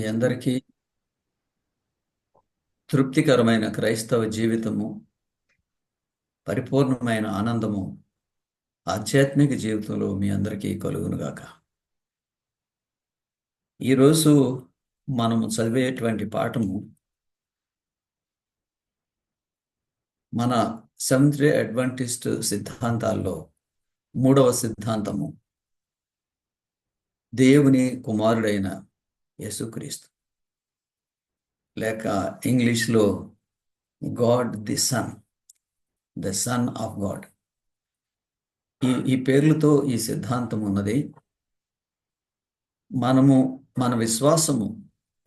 అందరికీ తృప్తికరమైన క్రైస్తవ జీవితము, పరిపూర్ణమైన ఆనందము ఆధ్యాత్మిక జీవితంలో మీ అందరికీ కలుగునుగాక. ఈరోజు మనము చదివేటువంటి పాఠము మన సెవెంత్ డే అడ్వెంటిస్ట్ సిద్ధాంతాల్లో మూడవ సిద్ధాంతము, దేవుని కుమారుడైన యేసుక్రీస్తు, లేక ఇంగ్లీష్లో God the son of God. ఈ పేర్లతో ఈ సిద్ధాంతం ఉన్నది. మన విశ్వాసము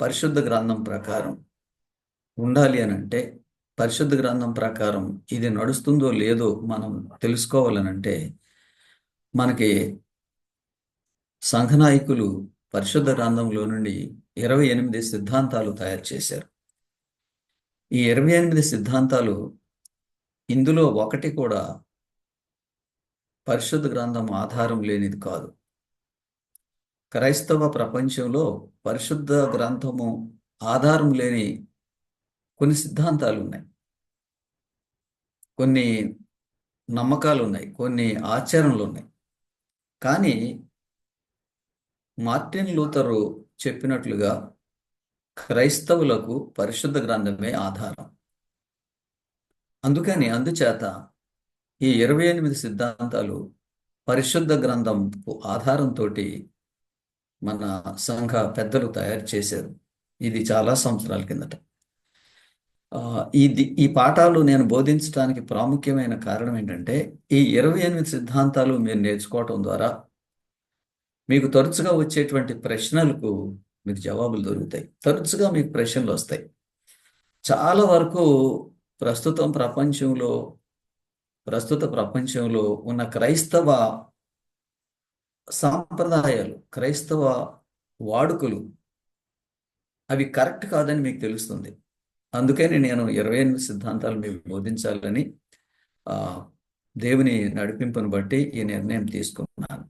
పరిశుద్ధ గ్రంథం ప్రకారం ఉండాలి అని అంటే, పరిశుద్ధ గ్రంథం ప్రకారం ఇది నడుస్తుందో లేదో మనం తెలుసుకోవాలనంటే, మనకి సంఘనాయకులు పరిశుద్ధ గ్రంథంలో నుండి 28 సిద్ధాంతాలు తయారు చేశారు. ఈ 28 సిద్ధాంతాలు, ఇందులో ఒకటి కూడా పరిశుద్ధ గ్రంథం ఆధారం లేనిది కాదు. క్రైస్తవ ప్రపంచంలో పరిశుద్ధ గ్రంథము ఆధారం లేని కొన్ని సిద్ధాంతాలు ఉన్నాయి, కొన్ని నమ్మకాలు ఉన్నాయి, కొన్ని ఆచరణలు ఉన్నాయి. కానీ మార్టిన్ లూథరు చెప్పినట్లుగా క్రైస్తవులకు పరిశుద్ధ గ్రంథమే ఆధారం. అందుచేత ఈ 28 సిద్ధాంతాలు పరిశుద్ధ గ్రంథం ఆధారంతో మన సంఘ పెద్దలు తయారు చేశారు. ఇది చాలా సంవత్సరాల కిందట. ఈ పాఠాలు నేను బోధించడానికి ప్రాముఖ్యమైన కారణం ఏంటంటే, ఈ 28 సిద్ధాంతాలు మీరు నేర్చుకోవటం ద్వారా మీకు తరచుగా వచ్చేటువంటి ప్రశ్నలకు మీకు జవాబులు దొరుకుతాయి. తరచుగా మీకు ప్రశ్నలు వస్తాయి. చాలా వరకు ప్రస్తుత ప్రపంచంలో ఉన్న క్రైస్తవ సాంప్రదాయాలు, క్రైస్తవ వాడుకలు, అవి కరెక్ట్ కాదని మీకు తెలుస్తుంది. అందుకని నేను 28 సిద్ధాంతాలు మీకు బోధించాలని దేవుని నడిపింపును బట్టి ఈ నిర్ణయం తీసుకున్నాను.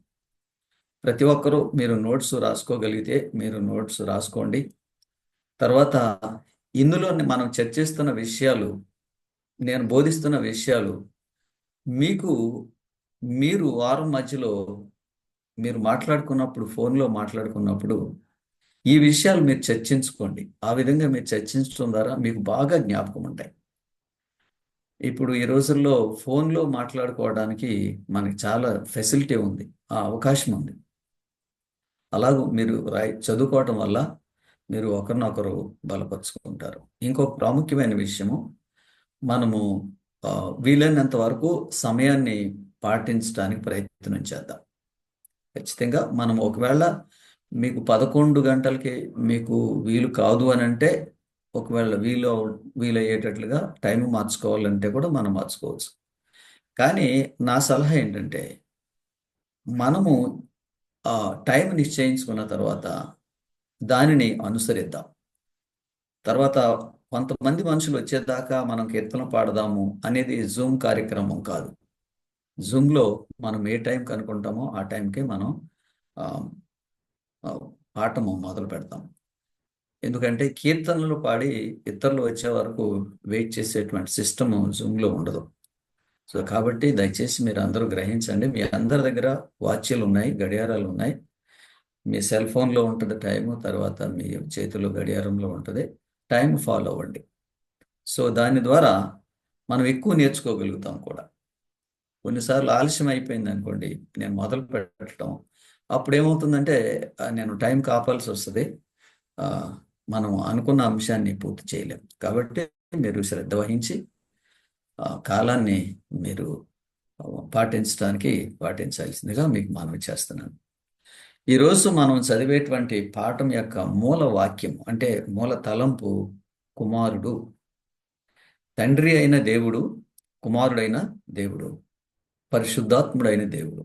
ప్రతి ఒక్కరూ మీరు నోట్స్ రాసుకోగలిగితే మీరు నోట్స్ రాసుకోండి. తర్వాత ఇందులో మనం చర్చిస్తున్న విషయాలు, నేను బోధిస్తున్న విషయాలు మీరు వారం మధ్యలో మీరు మాట్లాడుకున్నప్పుడు, ఫోన్లో మాట్లాడుకున్నప్పుడు ఈ విషయాలు మీరు చర్చించుకోండి. ఆ విధంగా మీరు చర్చించడం ద్వారా మీకు బాగా జ్ఞాపకం ఉంటాయి. ఇప్పుడు ఈ రోజుల్లో ఫోన్లో మాట్లాడుకోవడానికి మనకి చాలా ఫెసిలిటీ ఉంది, ఆ అవకాశం ఉంది. అలాగూ మీరు చదువుకోవటం వల్ల మీరు ఒకరినొకరు బలపరుచుకుంటారు. ఇంకొక ప్రాముఖ్యమైన విషయము, మనము వీలైనంత వరకు సమయాన్ని పాటించడానికి ప్రయత్నం చేద్దాం. ఖచ్చితంగా మనం ఒకవేళ మీకు 11 గంటలకి మీకు వీలు కాదు అని అంటే, ఒకవేళ వీలయ్యేటట్లుగా టైం మార్చుకోవాలంటే కూడా మనం మార్చుకోవచ్చు. కానీ నా సలహా ఏంటంటే, మనము టైం నిశ్చయించుకున్న తర్వాత దానిని అనుసరిద్దాం. తర్వాత కొంతమంది మనుషులు వచ్చేదాకా మనం కీర్తన పాడదాము అనేది జూమ్ కార్యక్రమం కాదు. జూమ్లో మనం ఏ టైం కనుక్కుంటామో ఆ టైంకే మనం పాఠము మొదలు పెడతాం. ఎందుకంటే కీర్తనలు పాడి ఇతరులు వచ్చే వరకు వెయిట్ చేసేటువంటి సిస్టమ్ జూమ్లో ఉండదు. సో కాబట్టి దయచేసి మీరు అందరూ గ్రహించండి. మీ అందరి దగ్గర వాచ్లు ఉన్నాయి, గడియారాలు ఉన్నాయి. మీ సెల్ ఫోన్లో ఉంటుంది టైము, తర్వాత మీ చేతిలో గడియారంలో ఉంటుంది. టైం ఫాలో అవ్వండి. సో దాని ద్వారా మనం ఎక్కువ నేర్చుకోగలుగుతాం కూడా. కొన్నిసార్లు ఆలస్యం అయిపోయింది అనుకోండి, నేను మొదలు పెట్టడం, అప్పుడు ఏమవుతుందంటే నేను టైం కాపాల్సి వస్తుంది, మనం అనుకున్న అంశాన్ని పూర్తి చేయలేం. కాబట్టి మీరు శ్రద్ధ వహించి కాలాన్ని మీరు పాటించాల్సిందిగా మీకు మనవి చేస్తున్నాను. ఈరోజు మనం చదివేటువంటి పాఠం యొక్క మూల వాక్యం, అంటే మూల తలంపు, కుమారుడు. తండ్రి అయిన దేవుడు, కుమారుడైన దేవుడు, పరిశుద్ధాత్ముడైన దేవుడు.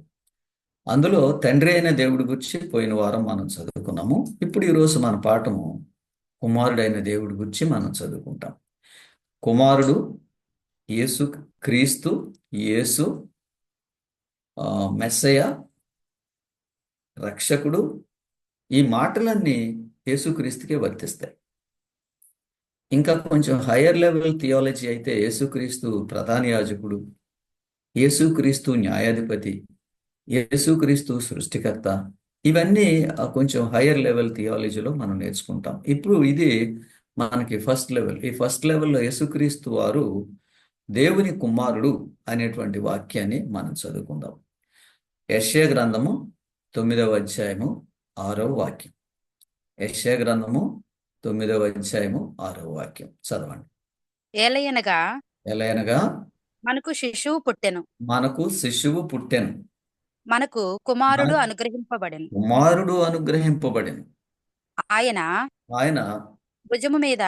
అందులో తండ్రి అయిన దేవుడి గురించి పోయిన వారం మనం చదువుకున్నాము. ఇప్పుడు ఈరోజు మన పాఠము కుమారుడైన దేవుడి గురించి మనం చదువుకుంటాం. కుమారుడు యేసు క్రీస్తు, యేసు మెస్సయ, రక్షకుడు. ఈ మాటలన్నీ యేసుక్రీస్తుకే వర్తిస్తాయి. ఇంకా కొంచెం హయ్యర్ లెవెల్ థియాలజీ అయితే యేసుక్రీస్తు ప్రధాన యాజకుడు, యేసుక్రీస్తు న్యాయాధిపతి, యేసుక్రీస్తు సృష్టికర్త. ఇవన్నీ కొంచెం హయ్యర్ లెవెల్ థియాలజీలో మనం నేర్చుకుంటాం. ఇప్పుడు ఇది మనకి ఫస్ట్ లెవెల్. ఈ ఫస్ట్ లెవెల్లో యేసుక్రీస్తు వారు దేవుని కుమారుడు అనేటువంటి వాక్యాన్ని మనం చదువుకుందాం. యెషయా గ్రంథము 9వ అధ్యాయము 6వ వాక్యం. యెషయా గ్రంథము 9వ అధ్యాయము 6వ వాక్యం చదవండి. ఏలయనగా ఎలయనగా మనకు శిశువు పుట్టెను, మనకు శిశువు పుట్టెను, మనకు కుమారుడు మనకు అనుగ్రహింపబడెను. కుమారుడు అనుగ్రహింపబడెను. ఆయన ఆయన భుజము మీద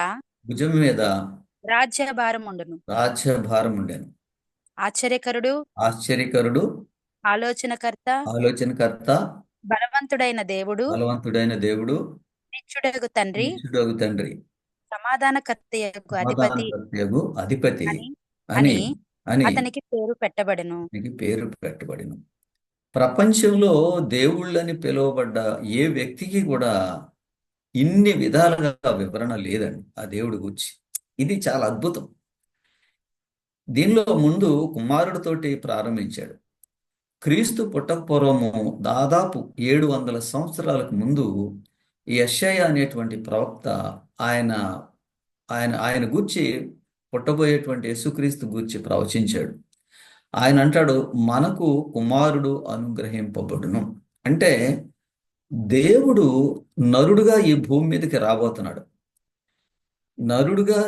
భుజం మీద రాజ్యభారం ఉండును. రాజ్యభారం ఉండెను. ఆశ్చర్యకరుడు, ఆశ్చర్యకరుడు, ఆలోచనకర్త, ఆలోచనకర్త, బలవంతుడైన దేవుడు, బలవంతుడైన దేవుడు, నిత్యుడగు తండ్రి, నిత్యుడగు తండ్రి, సమాధానకర్తయగు అధిపతి సమాధానకర్తయగు అధిపతి అని అని అని అని అతనికి పేరు పెట్టబడెను. నీకు పేరు పెట్టబడిను. ప్రపంచంలో దేవుళ్ళని పిలువబడ్డ ఏ వ్యక్తికి కూడా ఇన్ని విధాలుగా వివరణ లేదండి ఆ దేవుడి గురించి. ఇది చాలా అద్భుతం. దీనిలో ముందు కుమారుడితోటి ప్రారంభించాడు. క్రీస్తు పుట్టకపూర్వము దాదాపు 700 సంవత్సరాలకు ముందు ఈ యెషయా అనేటువంటి ప్రవక్త ఆయన ఆయన ఆయన గూర్చి పుట్టబోయేటువంటి యేసుక్రీస్తు గూర్చి ప్రవచించాడు. ఆయన అంటాడు, మనకు కుమారుడు అనుగ్రహింపబడును. అంటే దేవుడు నరుడుగా ఈ భూమి మీదకి రాబోతున్నాడు. నరుడుగా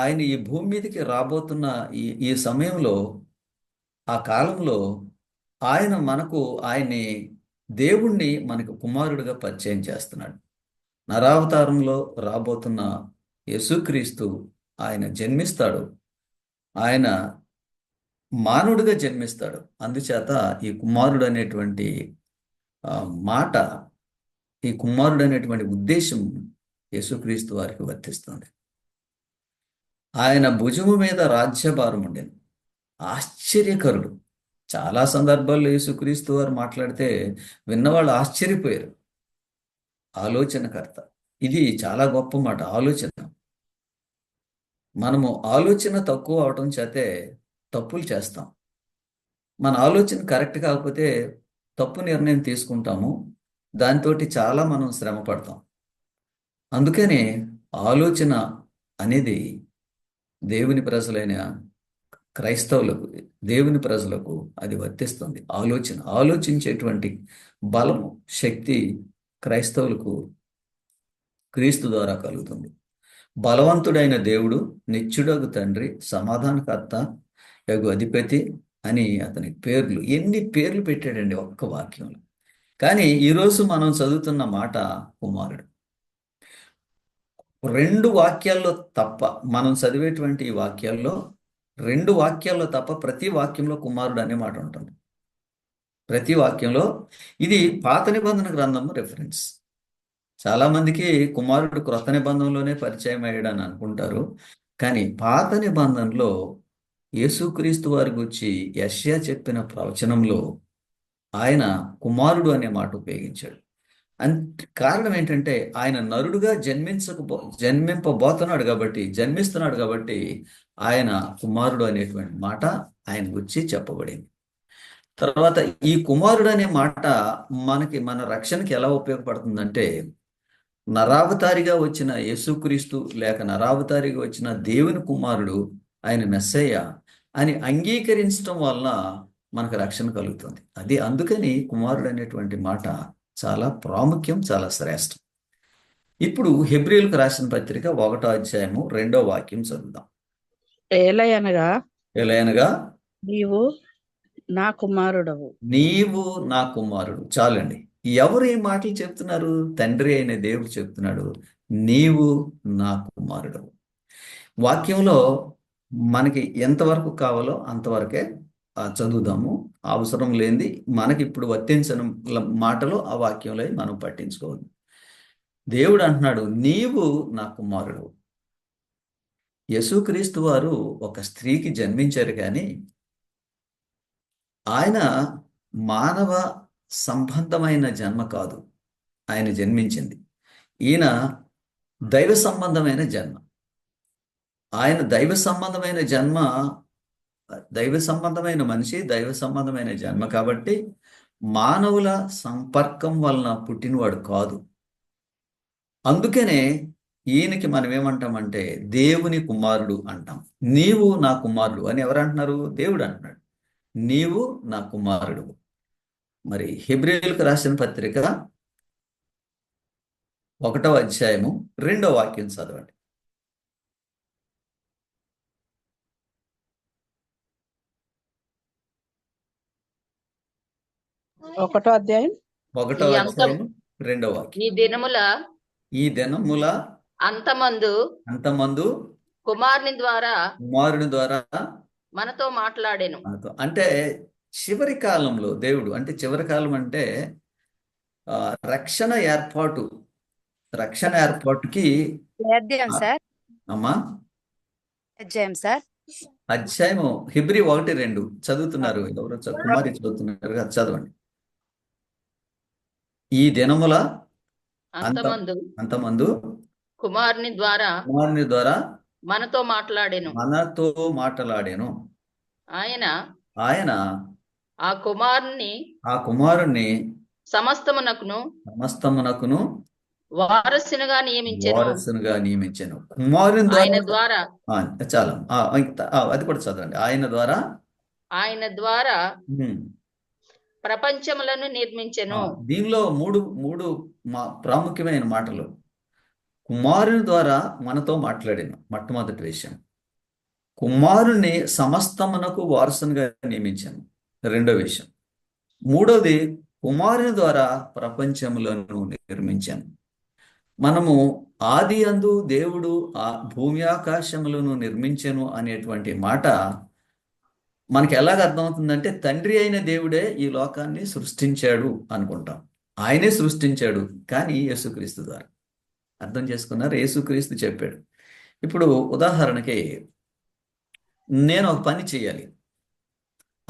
ఆయన ఈ భూమి మీదకి రాబోతున్న ఈ సమయంలో, ఆ కాలంలో ఆయన ఆయన్ని దేవుణ్ణి మనకు కుమారుడిగా పరిచయం చేస్తున్నాడు. నరావతారంలో రాబోతున్న యేసుక్రీస్తు ఆయన జన్మిస్తాడు. ఆయన మానవుడిగా జన్మిస్తాడు. అందుచేత ఈ కుమారుడు అనేటువంటి మాట, ఈ కుమారుడు అనేటువంటి ఉద్దేశం యేసుక్రీస్తు వారికి వర్తిస్తుంది. ఆయన భుజము మీద రాజ్యభారం ఉండేది. ఆశ్చర్యకరుడు. చాలా సందర్భాల్లో యేసుక్రీస్తు వారు మాట్లాడితే విన్నవాళ్ళు ఆశ్చర్యపోయారు. ఆలోచనకర్త. ఇది చాలా గొప్ప మాట, ఆలోచన. మనము ఆలోచన తక్కువ అవటం చేతే తప్పులు చేస్తాం. మన ఆలోచన కరెక్ట్ కాకపోతే తప్పు నిర్ణయం తీసుకుంటాము. దాంతో చాలా మనం శ్రమ పడతాం. అందుకనే ఆలోచన అనేది దేవుని ప్రజలైన క్రైస్తవులకు, దేవుని ప్రజలకు అది వర్తిస్తుంది. ఆలోచించేటువంటి బలము, శక్తి క్రైస్తవులకు క్రీస్తు ద్వారా కలుగుతుంది. బలవంతుడైన దేవుడు, నిత్యుడగు తండ్రి, సమాధానకర్త యగు అధిపతి అని అతని పేర్లు. ఎన్ని పేర్లు పెట్టాడండి ఒక్క వాక్యంలో. కానీ ఈరోజు మనం చదువుతున్న మాట కుమారుడు. 2 వాక్యాల్లో తప్ప, మనం చదివేటువంటి ఈ వాక్యాల్లో 2 వాక్యాల్లో తప్ప ప్రతి వాక్యంలో కుమారుడు అనే మాట ఉంటుంది. ప్రతి వాక్యంలో. ఇది పాత నిబంధన గ్రంథము రెఫరెన్స్. చాలా మందికి కుమారుడు క్రొత్త నిబంధనలోనే పరిచయం అయ్యాడని అనుకుంటారు. కానీ పాత నిబంధనలో యేసుక్రీస్తు వారి గురించి యెషయా చెప్పిన ప్రవచనంలో ఆయన కుమారుడు అనే మాట ఉపయోగించాడు. కారణం ఏంటంటే ఆయన నరుడుగా జన్మిస్తున్నాడు కాబట్టి ఆయన కుమారుడు అనేటువంటి మాట ఆయన గురించి చెప్పబడింది. తర్వాత ఈ కుమారుడు అనే మాట మన రక్షణకి ఎలా ఉపయోగపడుతుందంటే, నరావతారిగా వచ్చిన యేసుక్రీస్తు లేక నరావతారిగా వచ్చిన దేవుని కుమారుడు, ఆయన మెస్సయ్య అని అంగీకరించడం వల్ల మనకు రక్షణ కలుగుతుంది. అందుకని కుమారుడు అనేటువంటి మాట చాలా ప్రాముఖ్యం, చాలా శ్రేష్టం. ఇప్పుడు హెబ్రీయులకు రాసిన పత్రిక 1వ అధ్యాయము 2వ వాక్యం చదువుదాం. ఏలయనగా నీవు నా కుమారుడవు. నీవు నా కుమారుడు. చాలండి. ఎవరు ఈ మాటలు చెప్తున్నారు? తండ్రి అయిన దేవుడు చెప్తున్నాడు, నీవు నా కుమారుడవు. వాక్యంలో మనకి ఎంతవరకు కావాలో అంతవరకే చదువుదాము. అవసరం లేనిది మనకి ఇప్పుడు వర్తించిన మాటలు ఆ వాక్యంలో మనం పట్టించుకోవద్దు. దేవుడు అంటున్నాడు, నీవు నా కుమారుడు. యేసుక్రీస్తు వారు ఒక స్త్రీకి జన్మించారు, కానీ ఆయన మానవ సంబంధమైన జన్మ కాదు ఆయన జన్మించింది. ఈయన దైవ సంబంధమైన జన్మ. ఆయన దైవ సంబంధమైన జన్మ, దైవ సంబంధమైన మనిషి, దైవ సంబంధమైన జన్మ కాబట్టి మానవుల సంపర్కం వలన పుట్టినవాడు కాదు. అందుకనే ఈయనకి మనం ఏమంటామంటే దేవుని కుమారుడు అంటాం. నీవు నా కుమారుడు అని ఎవరు అంటున్నారు? దేవుడు అంటున్నాడు, నీవు నా కుమారుడు. మరి హెబ్రీయులకు రాసిన పత్రిక 1వ అధ్యాయము 2వ వాక్యం చదవండి. 1వ అధ్యాయం 1వ ఈ అంతం అధ్యాయం 2వ వాక్యం. ఈ దినముల అంతమందు కుమారుని ద్వారా మనతో మాట్లాడెను. అంటే చివరి కాలంలో దేవుడు, అంటే చివరి కాలం అంటే రక్షణ ఏర్పాటుకి సార్ అమ్మా అధ్యాయం సార్ అధ్యాయము హెబ్రీ 1:2 చదువుతున్నారు ఎవరో కుమారి చదువుతున్నారు కదా, చదవండి. ఈ దినముల అంతమందు కుమారుని ద్వారా మనతో మాట్లాడెను. ఆయన ఆ కుమారుణ్ణి సమస్తమునకును వారసునిగా నియమించెను. కుమారుని ద్వారా చాలా అది కూడా చదవండి. ఆయన ద్వారా ప్రపంచములను నిర్మించెను. దీనిలో మూడు ప్రాముఖ్యమైన మాటలు. కుమారుని ద్వారా మనతో మాట్లాడిన మొట్టమొదటి విషయం, కుమారుని సమస్తమునకు వారసునిగా నియమించాను రెండో విషయం, మూడోది కుమారుని ద్వారా ప్రపంచములను నిర్మించాను. మనము ఆది అందు దేవుడు ఆ భూమి ఆకాశములను నిర్మించెను అనేటువంటి మాట మనకి ఎలాగ అర్థమవుతుందంటే, తండ్రి అయిన దేవుడే ఈ లోకాన్ని సృష్టించాడు అనుకుంటాం. ఆయనే సృష్టించాడు, కానీ యేసుక్రీస్తు ద్వారా. అర్థం చేసుకున్నారు? యేసుక్రీస్తు చెప్పాడు. ఇప్పుడు ఉదాహరణకి నేను ఒక పని చేయాలి,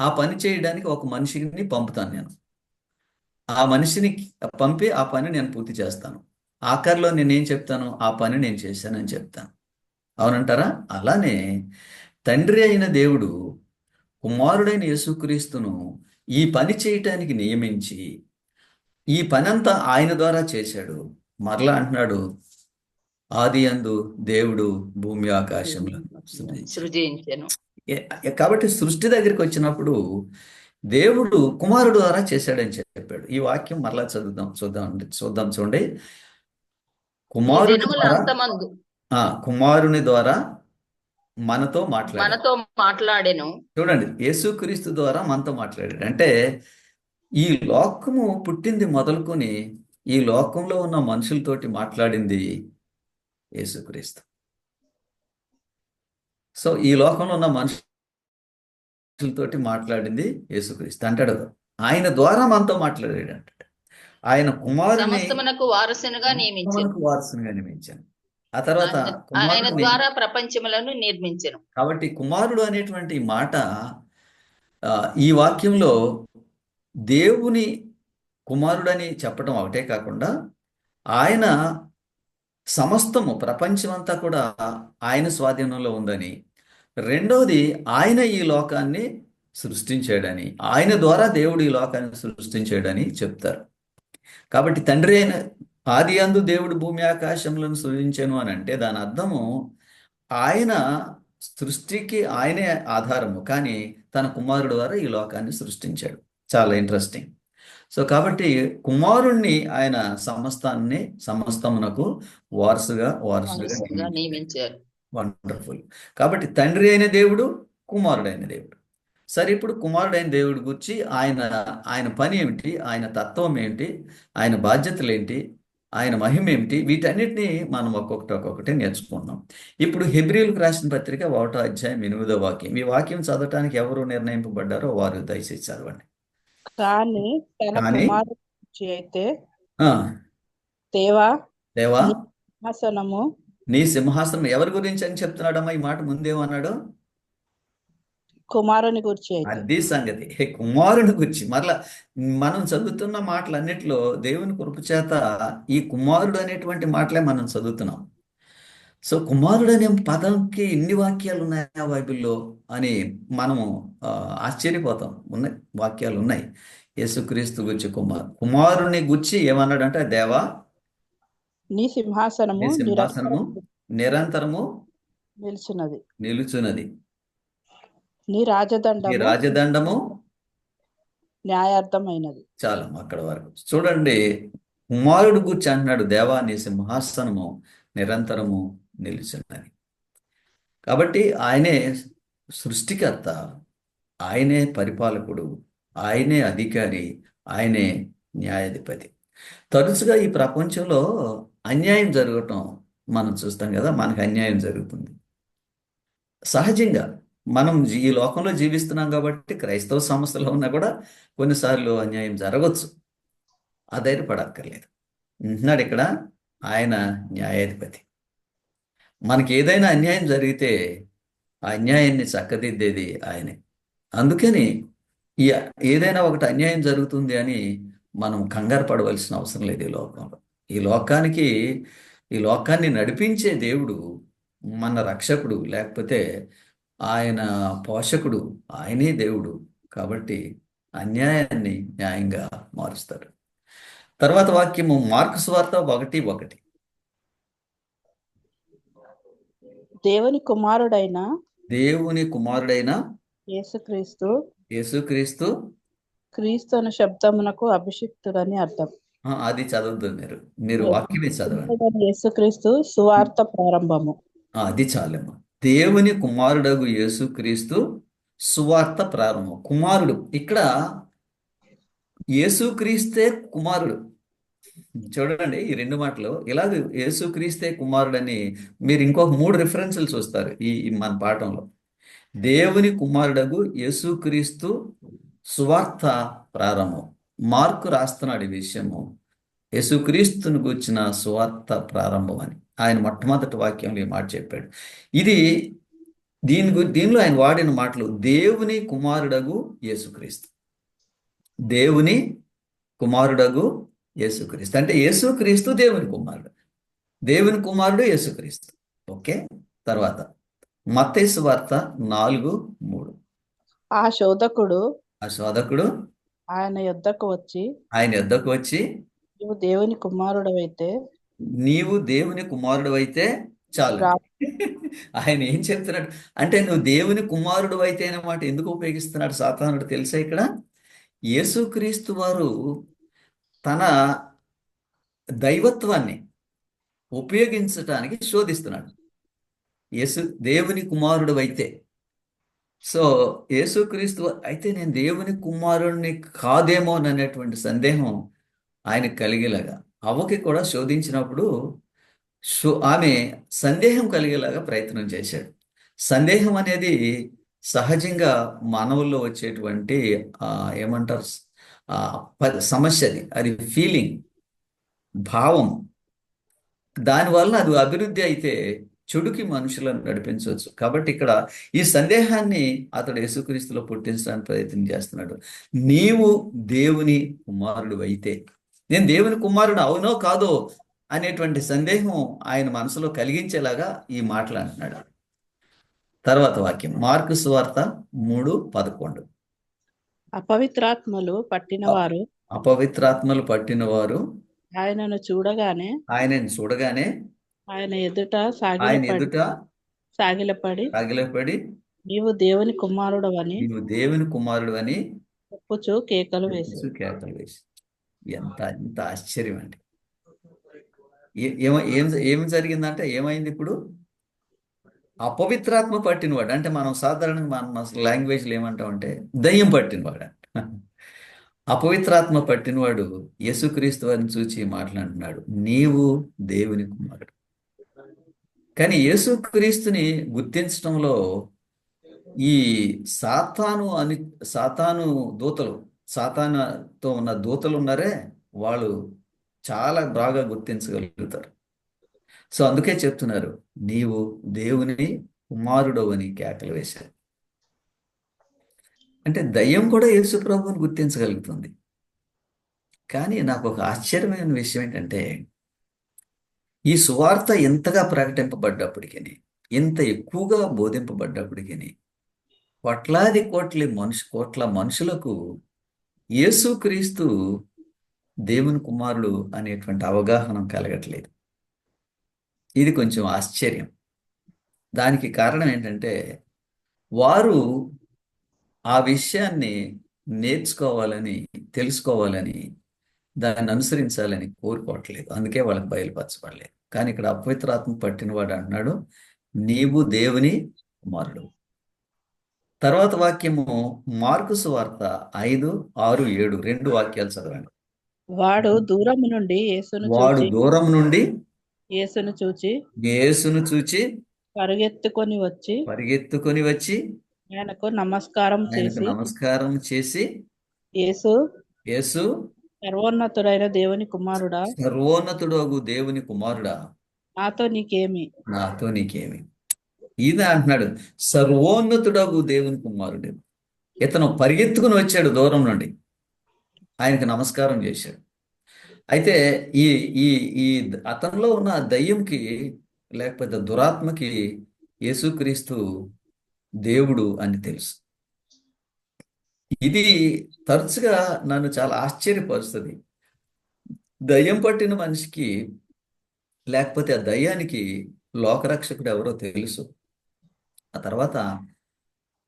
ఆ పని చేయడానికి ఒక మనిషిని పంపుతాను. నేను ఆ మనిషిని పంపి ఆ పని నేను పూర్తి చేస్తాను. ఆఖరిలో నేనేం చెప్తాను? ఆ పని నేను చేశానని చెప్తాను. అవునంటారా? అలానే తండ్రి అయిన దేవుడు కుమారుడైన యేసుక్రీస్తును ఈ పని చేయటానికి నియమించి ఈ పని అంతా ఆయన ద్వారా చేశాడు. మరలా అంటున్నాడు, ఆది అందు దేవుడు భూమి ఆకాశములను సృజించెను. కాబట్టి సృష్టి దగ్గరికి వచ్చినప్పుడు దేవుడు కుమారుడు ద్వారా చేశాడని చెప్పాడు. ఈ వాక్యం మరలా చూద్దాం చూడండి. కుమారుని ద్వారా మనతో మాట్లాడాను. చూడండి, యేసుక్రీస్తు ద్వారా మనతో మాట్లాడాడు. అంటే ఈ లోకము పుట్టింది మొదలుకొని ఈ లోకంలో ఉన్న మనుషులతోటి మాట్లాడింది యేసుక్రీస్తు. సో ఈ లోకంలో ఉన్న మనుషులతోటి మాట్లాడింది యేసుక్రీస్తు. అంటాడు ఆయన ద్వారా మనతో మాట్లాడాడు అంటాడు. ఆయన కుమారుని వారసునిగా నియమించాను. ఆ తర్వాత ఆయన ద్వారా ప్రపంచములను నిర్మించెను. కాబట్టి కుమారుడు అనేటువంటి మాట ఈ వాక్యంలో దేవుని కుమారుడని చెప్పడం ఒకటే కాకుండా, ఆయన సమస్తము ప్రపంచమంతా కూడా ఆయన స్వాధీనంలో ఉందని, రెండవది ఆయన ఈ లోకాన్ని సృష్టించాడని, ఆయన ద్వారా దేవుడు ఈ లోకాన్ని సృష్టించాడని చెప్తారు. కాబట్టి తండ్రి అయిన ఆది అందు దేవుడు భూమి ఆకాశములను సృజించాను అని అంటే దాని అర్థము ఆయన సృష్టికి ఆయనే ఆధారము, కానీ తన కుమారుడు ద్వారా ఈ లోకాన్ని సృష్టించాడు. చాలా ఇంట్రెస్టింగ్. సో కాబట్టి కుమారుణ్ణి ఆయన సమస్తమునకు వారసుగా నియమించారు. వండర్ఫుల్. కాబట్టి తండ్రి అయిన దేవుడు, కుమారుడైన దేవుడు. సరే, ఇప్పుడు కుమారుడైన దేవుడి గురించి ఆయన పని ఏమిటి, ఆయన తత్వం ఏంటి, ఆయన బాధ్యతలు ఏంటి, ఆయన మహిమ ఏమిటి, వీటన్నిటిని మనం ఒక్కొక్కటి నేర్చుకుందాం. ఇప్పుడు హెబ్రీయులకు రాసిన పత్రిక 1వ అధ్యాయం 8వ వాక్యం. ఈ వాక్యం చదవటానికి ఎవరు నిర్ణయింపబడ్డారో వారు దయచేసి చదవండి. కానీ అయితే దేవా సింహాసనము, నీ సింహాసనం ఎవరి గురించి అని చెప్తున్నాడమ్మా? ఈ మాట ముందేమన్నాడు? కుమారుని గురించి అయితే అది సంగతి. కుమారుని గురించి మరలా మనం చదువుతున్న మాటలన్నిటిలో దేవుని కృప చేత ఈ కుమారుడు అనేటువంటి మాటలే మనం చదువుతున్నాం. సో కుమారుడు అనే పదంకి ఇన్ని వాక్యాలు ఉన్నాయా బైబిల్లో అని మనము ఆశ్చర్యపోతాం. ఉన్నాయి, వాక్యాలు ఉన్నాయి. యేసుక్రీస్తు గురించి కుమారుని గురించి ఏమన్నాడంటే, దేవా నీ సింహాసనము నీ సింహాసనము నిరంతరము నిలిచినది, నిలుచున్నది, నీ నీ రాజదండము రాజదండము. న్యాయార్థమైనది. చాలా అక్కడ వరకు చూడండి. కుమారుడు గురించి అంటున్నాడు, దేవా నీ సింహాసనము నిరంతరము నిలుచున్నది. కాబట్టి ఆయనే సృష్టికర్త, ఆయనే పరిపాలకుడు, ఆయనే అధికారి, ఆయనే న్యాయాధిపతి. తరచుగా ఈ ప్రపంచంలో అన్యాయం జరగటం మనం చూస్తాం కదా. మనకు అన్యాయం జరుగుతుంది సహజంగా. మనం ఈ లోకంలో జీవిస్తున్నాం కాబట్టి క్రైస్తవ సంస్థలో ఉన్నా కూడా కొన్నిసార్లు అన్యాయం జరగవచ్చు. అధైర్యపడక్కర్లేదు. అంటున్నాడు ఇక్కడ, ఆయన న్యాయాధిపతి. మనకి ఏదైనా అన్యాయం జరిగితే ఆ అన్యాయాన్ని చక్కదిద్దేది ఆయనే. అందుకని ఈ ఏదైనా ఒకటి అన్యాయం జరుగుతుంది అని మనం కంగారు పడవలసిన అవసరం లేదు. ఈ లోకంలో, ఈ లోకాన్ని నడిపించే దేవుడు మన రక్షకుడు, లేకపోతే ఆయన పోషకుడు, ఆయనే దేవుడు. కాబట్టి అన్యాయాన్ని న్యాయంగా మారుస్తాడు. తర్వాత వాక్యము మార్కు సువార్త 1:1. దేవుని కుమారుడైన దేవుని కుమారుడైన యేసుక్రీస్తు యేసుక్రీస్తు. క్రీస్తు అనే శబ్దమునకు అభిషిక్తుడని అర్థం. అది చదవద్దు, మీరు వాక్యమే చదవండి. యేసుక్రీస్తు సువార్త ప్రారంభము. అది చాలమ్మా. దేవుని కుమారుడగు యేసుక్రీస్తు సువార్త ప్రారంభం. కుమారుడు ఇక్కడ యేసుక్రీస్తే కుమారుడు. చూడండి ఈ రెండు మాటలు ఇలాగ యేసుక్రీస్తే కుమారుడని మీరు ఇంకొక 3 రిఫరెన్సులు చూస్తారు ఈ మన పాఠంలో. దేవుని కుమారుడగు యేసుక్రీస్తు సువార్త ప్రారంభం. మార్కు రాస్తున్నాడు ఈ విషయము, యేసుక్రీస్తుని గూర్చిన సువార్త ప్రారంభం అని. ఆయన మొట్టమొదటి వాక్యంలో ఈ మాట చెప్పాడు. ఇది దీనిలో ఆయన వాడిన మాటలు దేవుని కుమారుడగు యేసుక్రీస్తు. దేవుని కుమారుడగు యేసుక్రీస్తు అంటే యేసుక్రీస్తు దేవుని కుమారుడు, దేవుని కుమారుడు యేసుక్రీస్తు. ఓకే. తర్వాత మత్తయి సువార్త 4:3. ఆ శోధకుడు ఆయన యొద్దకు వచ్చి నీవు దేవుని కుమారుడవైతే నీవు దేవుని కుమారుడు అయితే చాలు. ఆయన ఏం చెప్తున్నాడు అంటే, నువ్వు దేవుని కుమారుడు అయితే అనే మాట ఎందుకు ఉపయోగిస్తున్నాడు సాతానుడు తెలుసా? ఇక్కడ యేసుక్రీస్తు వారు తన దైవత్వాన్ని ఉపయోగించటానికి శోధిస్తున్నాడు. దేవుని కుమారుడు అయితే, సో యేసుక్రీస్తు అయితే నేను దేవుని కుమారుడిని కాదేమో అనేటువంటి సందేహం ఆయనకు కలిగేలాగా, అవ్వకి కూడా శోధించినప్పుడు ఆమె సందేహం కలిగేలాగా ప్రయత్నం చేశాడు. సందేహం అనేది సహజంగా మానవుల్లో వచ్చేటువంటి ఏమంటారు సమస్య. అది ఫీలింగ్, భావం. దానివల్ల అది అభివృద్ధి అయితే చెడుకి మనుషులను నడిపించవచ్చు. కాబట్టి ఇక్కడ ఈ సందేహాన్ని అతడు యేసుక్రీస్తులో పుట్టించడానికి ప్రయత్నం చేస్తున్నాడు. నీవు దేవుని కుమారుడు అయితే, నేను దేవుని కుమారుడు అవునో కాదో అనేటువంటి సందేహం ఆయన మనసులో కలిగించేలాగా ఈ మాటలు అంటున్నాడు. తర్వాత వాక్యం మార్కు సువార్త 3:11. అపవిత్రాత్మలు పట్టినవారు ఆయనను చూడగానే ఆయన ఎదుట సాగిలపడి నీవు దేవుని కుమారుడవని చెప్పుచు కేకలు వేసి. ఎంత ఆశ్చర్యం అండి. ఏం జరిగిందంటే, ఏమైంది ఇప్పుడు? అపవిత్రాత్మ పట్టినవాడు అంటే మనం సాధారణంగా మన లాంగ్వేజ్లో ఏమంటామంటే దయ్యం పట్టినవాడు. అపవిత్రాత్మ పట్టినవాడు యేసుక్రీస్తు వారిని చూచి మాట్లాడుతున్నాడు, నీవు దేవుని కుమారుడు. కానీ యేసుక్రీస్తుని గుర్తించడంలో ఈ సాతానుతో ఉన్న దూతలు ఉన్నారే, వాళ్ళు చాలా బాగా గుర్తించగలుగుతారు. సో అందుకే చెప్తున్నారు, నీవు దేవుని కుమారుడు అని కేకలు వేశారు. అంటే దయ్యం కూడా యేసు ప్రభువుని గుర్తించగలుగుతుంది. కానీ నాకు ఒక ఆశ్చర్యమైన విషయం ఏంటంటే, ఈ సువార్త ఎంతగా ప్రకటింపబడ్డప్పటికీ, ఇంత ఎక్కువగా బోధింపబడ్డప్పటికీ, కోట్ల మనుషులకు యేసుక్రీస్తు దేవుని కుమారుడు అనేటువంటి అవగాహన కలగట్లేదు. ఇది కొంచెం ఆశ్చర్యం. దానికి కారణం ఏంటంటే, వారు ఆ విషయాన్ని నేర్చుకోవాలని, తెలుసుకోవాలని, దాన్ని అనుసరించాలని కోరుకోవట్లేదు. అందుకే వాళ్ళకి బయలుపరచబడలేదు. కానీ ఇక్కడ అపవిత్రాత్మ పట్టినవాడు అంటున్నాడు, నీవు దేవుని కుమారుడు. తర్వాత వాక్యము మార్కు సువార్త 5, 6, 7 2 వాక్యాలు చదవండి. వాడు దూరం నుండి వాడు దూరం నుండి యేసును చూచి పరిగెత్తుకొని వచ్చి ఆయనకు నమస్కారం చేసి యేసు సర్వోన్నతుడైన దేవుని కుమారుడా, సర్వోన్నతుడగు దేవుని కుమారుడా, నాతో నీకేమి. ఈయన అంటున్నాడు, సర్వోన్నతుడగు దేవుని కుమారుడు. ఇతను పరిగెత్తుకుని వచ్చాడు దూరం నుండి, ఆయనకు నమస్కారం చేశాడు. అయితే ఈ ఈ ఈ అతనిలో ఉన్న దయ్యంకి, లేకపోతే దురాత్మకి యేసుక్రీస్తు దేవుడు అని తెలుసు. ఇది తరచుగా నన్ను చాలా ఆశ్చర్యపరుస్తుంది. దయ్యం పట్టిన మనిషికి, లేకపోతే ఆ దయ్యానికి లోకరక్షకుడు ఎవరో తెలుసు. ఆ తర్వాత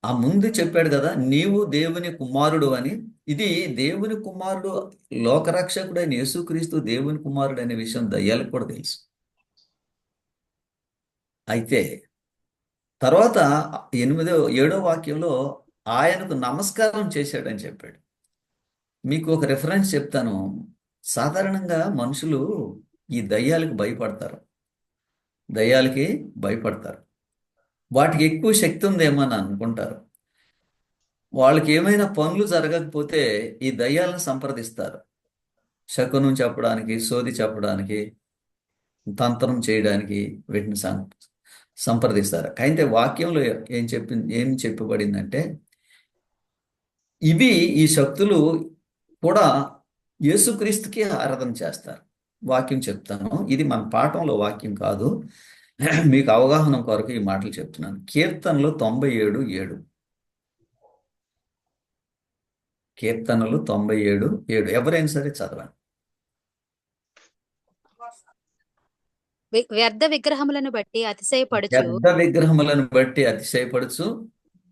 ఆ ముందు చెప్పాడు కదా, నీవు దేవుని కుమారుడు అని. ఇది దేవుని కుమారుడు, లోకరక్షకుడు అయిన యేసుక్రీస్తు దేవుని కుమారుడు అనే విషయం దయ్యాలకు కూడా తెలుసు. అయితే తర్వాత 7వ వాక్యంలో ఆయనకు నమస్కారం చేశాడని చెప్పాడు. మీకు ఒక రిఫరెన్స్ చెప్తాను. సాధారణంగా మనుషులు ఈ దయ్యాలకి భయపడతారు. వాటికి ఎక్కువ శక్తి ఉందేమో అని అనుకుంటారు. వాళ్ళకి ఏమైనా పనులు జరగకపోతే ఈ దయ్యాలను సంప్రదిస్తారు. శకునం చెప్పడానికి, సోది చెప్పడానికి, తంత్రం చేయడానికి వీటిని సంప్రదిస్తారు. అయితే వాక్యంలో ఏం చెప్పబడిందంటే, ఈ శక్తులు కూడా యేసుక్రీస్తుకి ఆరాధన చేస్తారు. వాక్యం చెప్తాను, ఇది మన పాఠంలో వాక్యం కాదు, మీకు అవగాహన కొరకు ఈ మాటలు చెప్తున్నాను. కీర్తనలు 97:7. కీర్తనలు 97:7 ఎవరైనా సరే చదవండి. వ్యర్థ విగ్రహములను బట్టి అతిశయపడుచు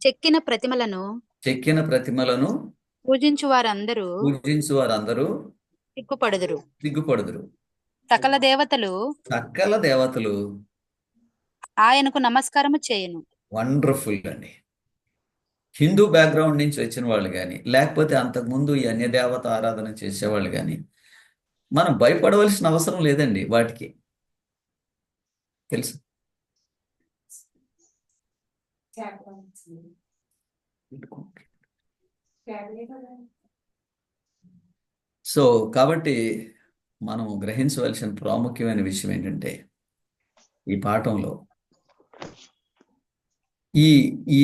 చెక్కిన ప్రతిమలను పూజించు వారందరూ సిగ్గుపడుదురు. సకల దేవతలు ఆయనకు నమస్కారము చేయను. వండర్ఫుల్ అండి. హిందూ బ్యాక్గ్రౌండ్ నుంచి వచ్చిన వాళ్ళు కానీ, లేకపోతే అంతకుముందు ఈ అన్య దేవత ఆరాధన చేసేవాళ్ళు కానీ, మనం భయపడవలసిన అవసరం లేదండి. వాటికి తెలుసు. సో కాబట్టి మనం గ్రహించవలసిన ప్రాముఖ్యమైన విషయం ఏంటంటే, ఈ పాఠంలో ఈ ఈ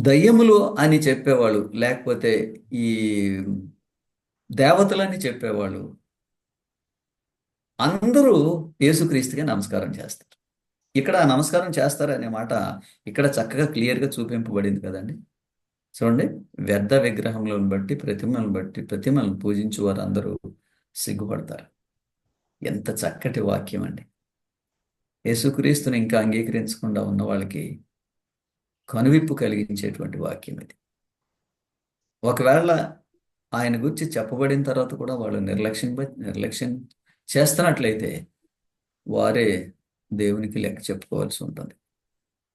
దయ్యములు అని చెప్పేవాళ్ళు, లేకపోతే ఈ దేవతలని చెప్పేవాళ్ళు అందరూ యేసుక్రీస్తుకే నమస్కారం చేస్తారు. ఇక్కడ నమస్కారం చేస్తారు అనే మాట ఇక్కడ చక్కగా క్లియర్గా చూపింపబడింది కదండి. చూడండి, వ్యర్థ విగ్రహములను బట్టి ప్రతిమలను పూజించు వారు అందరూ సిగ్గుపడతారు. ఎంత చక్కటి వాక్యం అండి. యేసుక్రీస్తుని ఇంకా అంగీకరించకుండా ఉన్న వాళ్ళకి కనువిప్పు కలిగించేటువంటి వాక్యం ఇది. ఒకవేళ ఆయన గురించి చెప్పబడిన తర్వాత కూడా వాళ్ళు నిర్లక్ష్యం చేస్తున్నట్లయితే వారే దేవునికి లెక్క చెప్పుకోవాల్సి ఉంటుంది.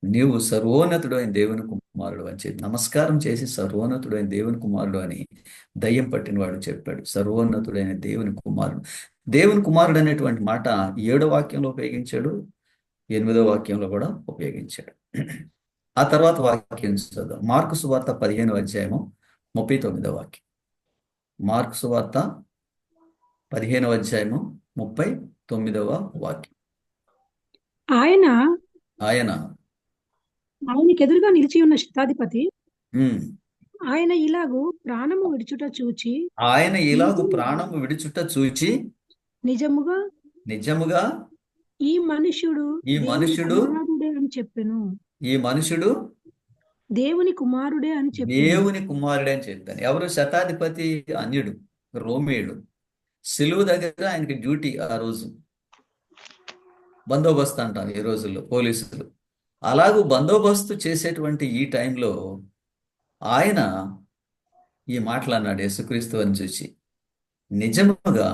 నీవు సర్వోన్నతుడు అయిన దేవుని కుమారుడు అని చెప్పి నమస్కారం చేసి, సర్వోన్నతుడు అయిన దేవుని కుమారుడు అని దయ్యం పట్టిన వాడు చెప్పాడు. సర్వోన్నతుడైన దేవుని కుమారుడు. దేవుని కుమారుడు అనేటువంటి మాట 7వ వాక్యంలో ఉపయోగించాడు, 8వ వాక్యంలో కూడా ఉపయోగించాడు. ఆ తర్వాత వాక్యం చదువు. మార్కు సువార్త 15వ అధ్యాయము 39వ వాక్యం. మార్కు సువార్త 15వ అధ్యాయము 39వ వాక్యం. ఆయనకెదురుగా నిలిచి ఉన్న శతాధిపతి ఉమ్. ఆయన ఇలాగు ప్రాణము విడుచుట చూచి ఆయన ఇలాగు నిజముగా ప్రాణము విడుచుట చూచి నిజముగా నిజముగా ఈ మనుష్యుడు ఈ దేవుని మనుషుడు కుమారుడే అని చెప్పెను. ఈ మనుషుడు దేవుని కుమారుడే అని చెప్పెను. దేవుని కుమారుడే అని చెప్పాను. ఎవరు? శతాధిపతి అన్యుడు, రోమేయుడు. సిలువ దగ్గర ఆయనకి డ్యూటీ ఆ రోజు. బందోబస్తు అంటాం ఈ రోజుల్లో పోలీసులు. అలాగూ బందోబస్తు చేసేటువంటి ఈ టైంలో ఆయన ఈ మాటలు అన్నాడు యేసుక్రీస్తు అని చూసి, నిజముగా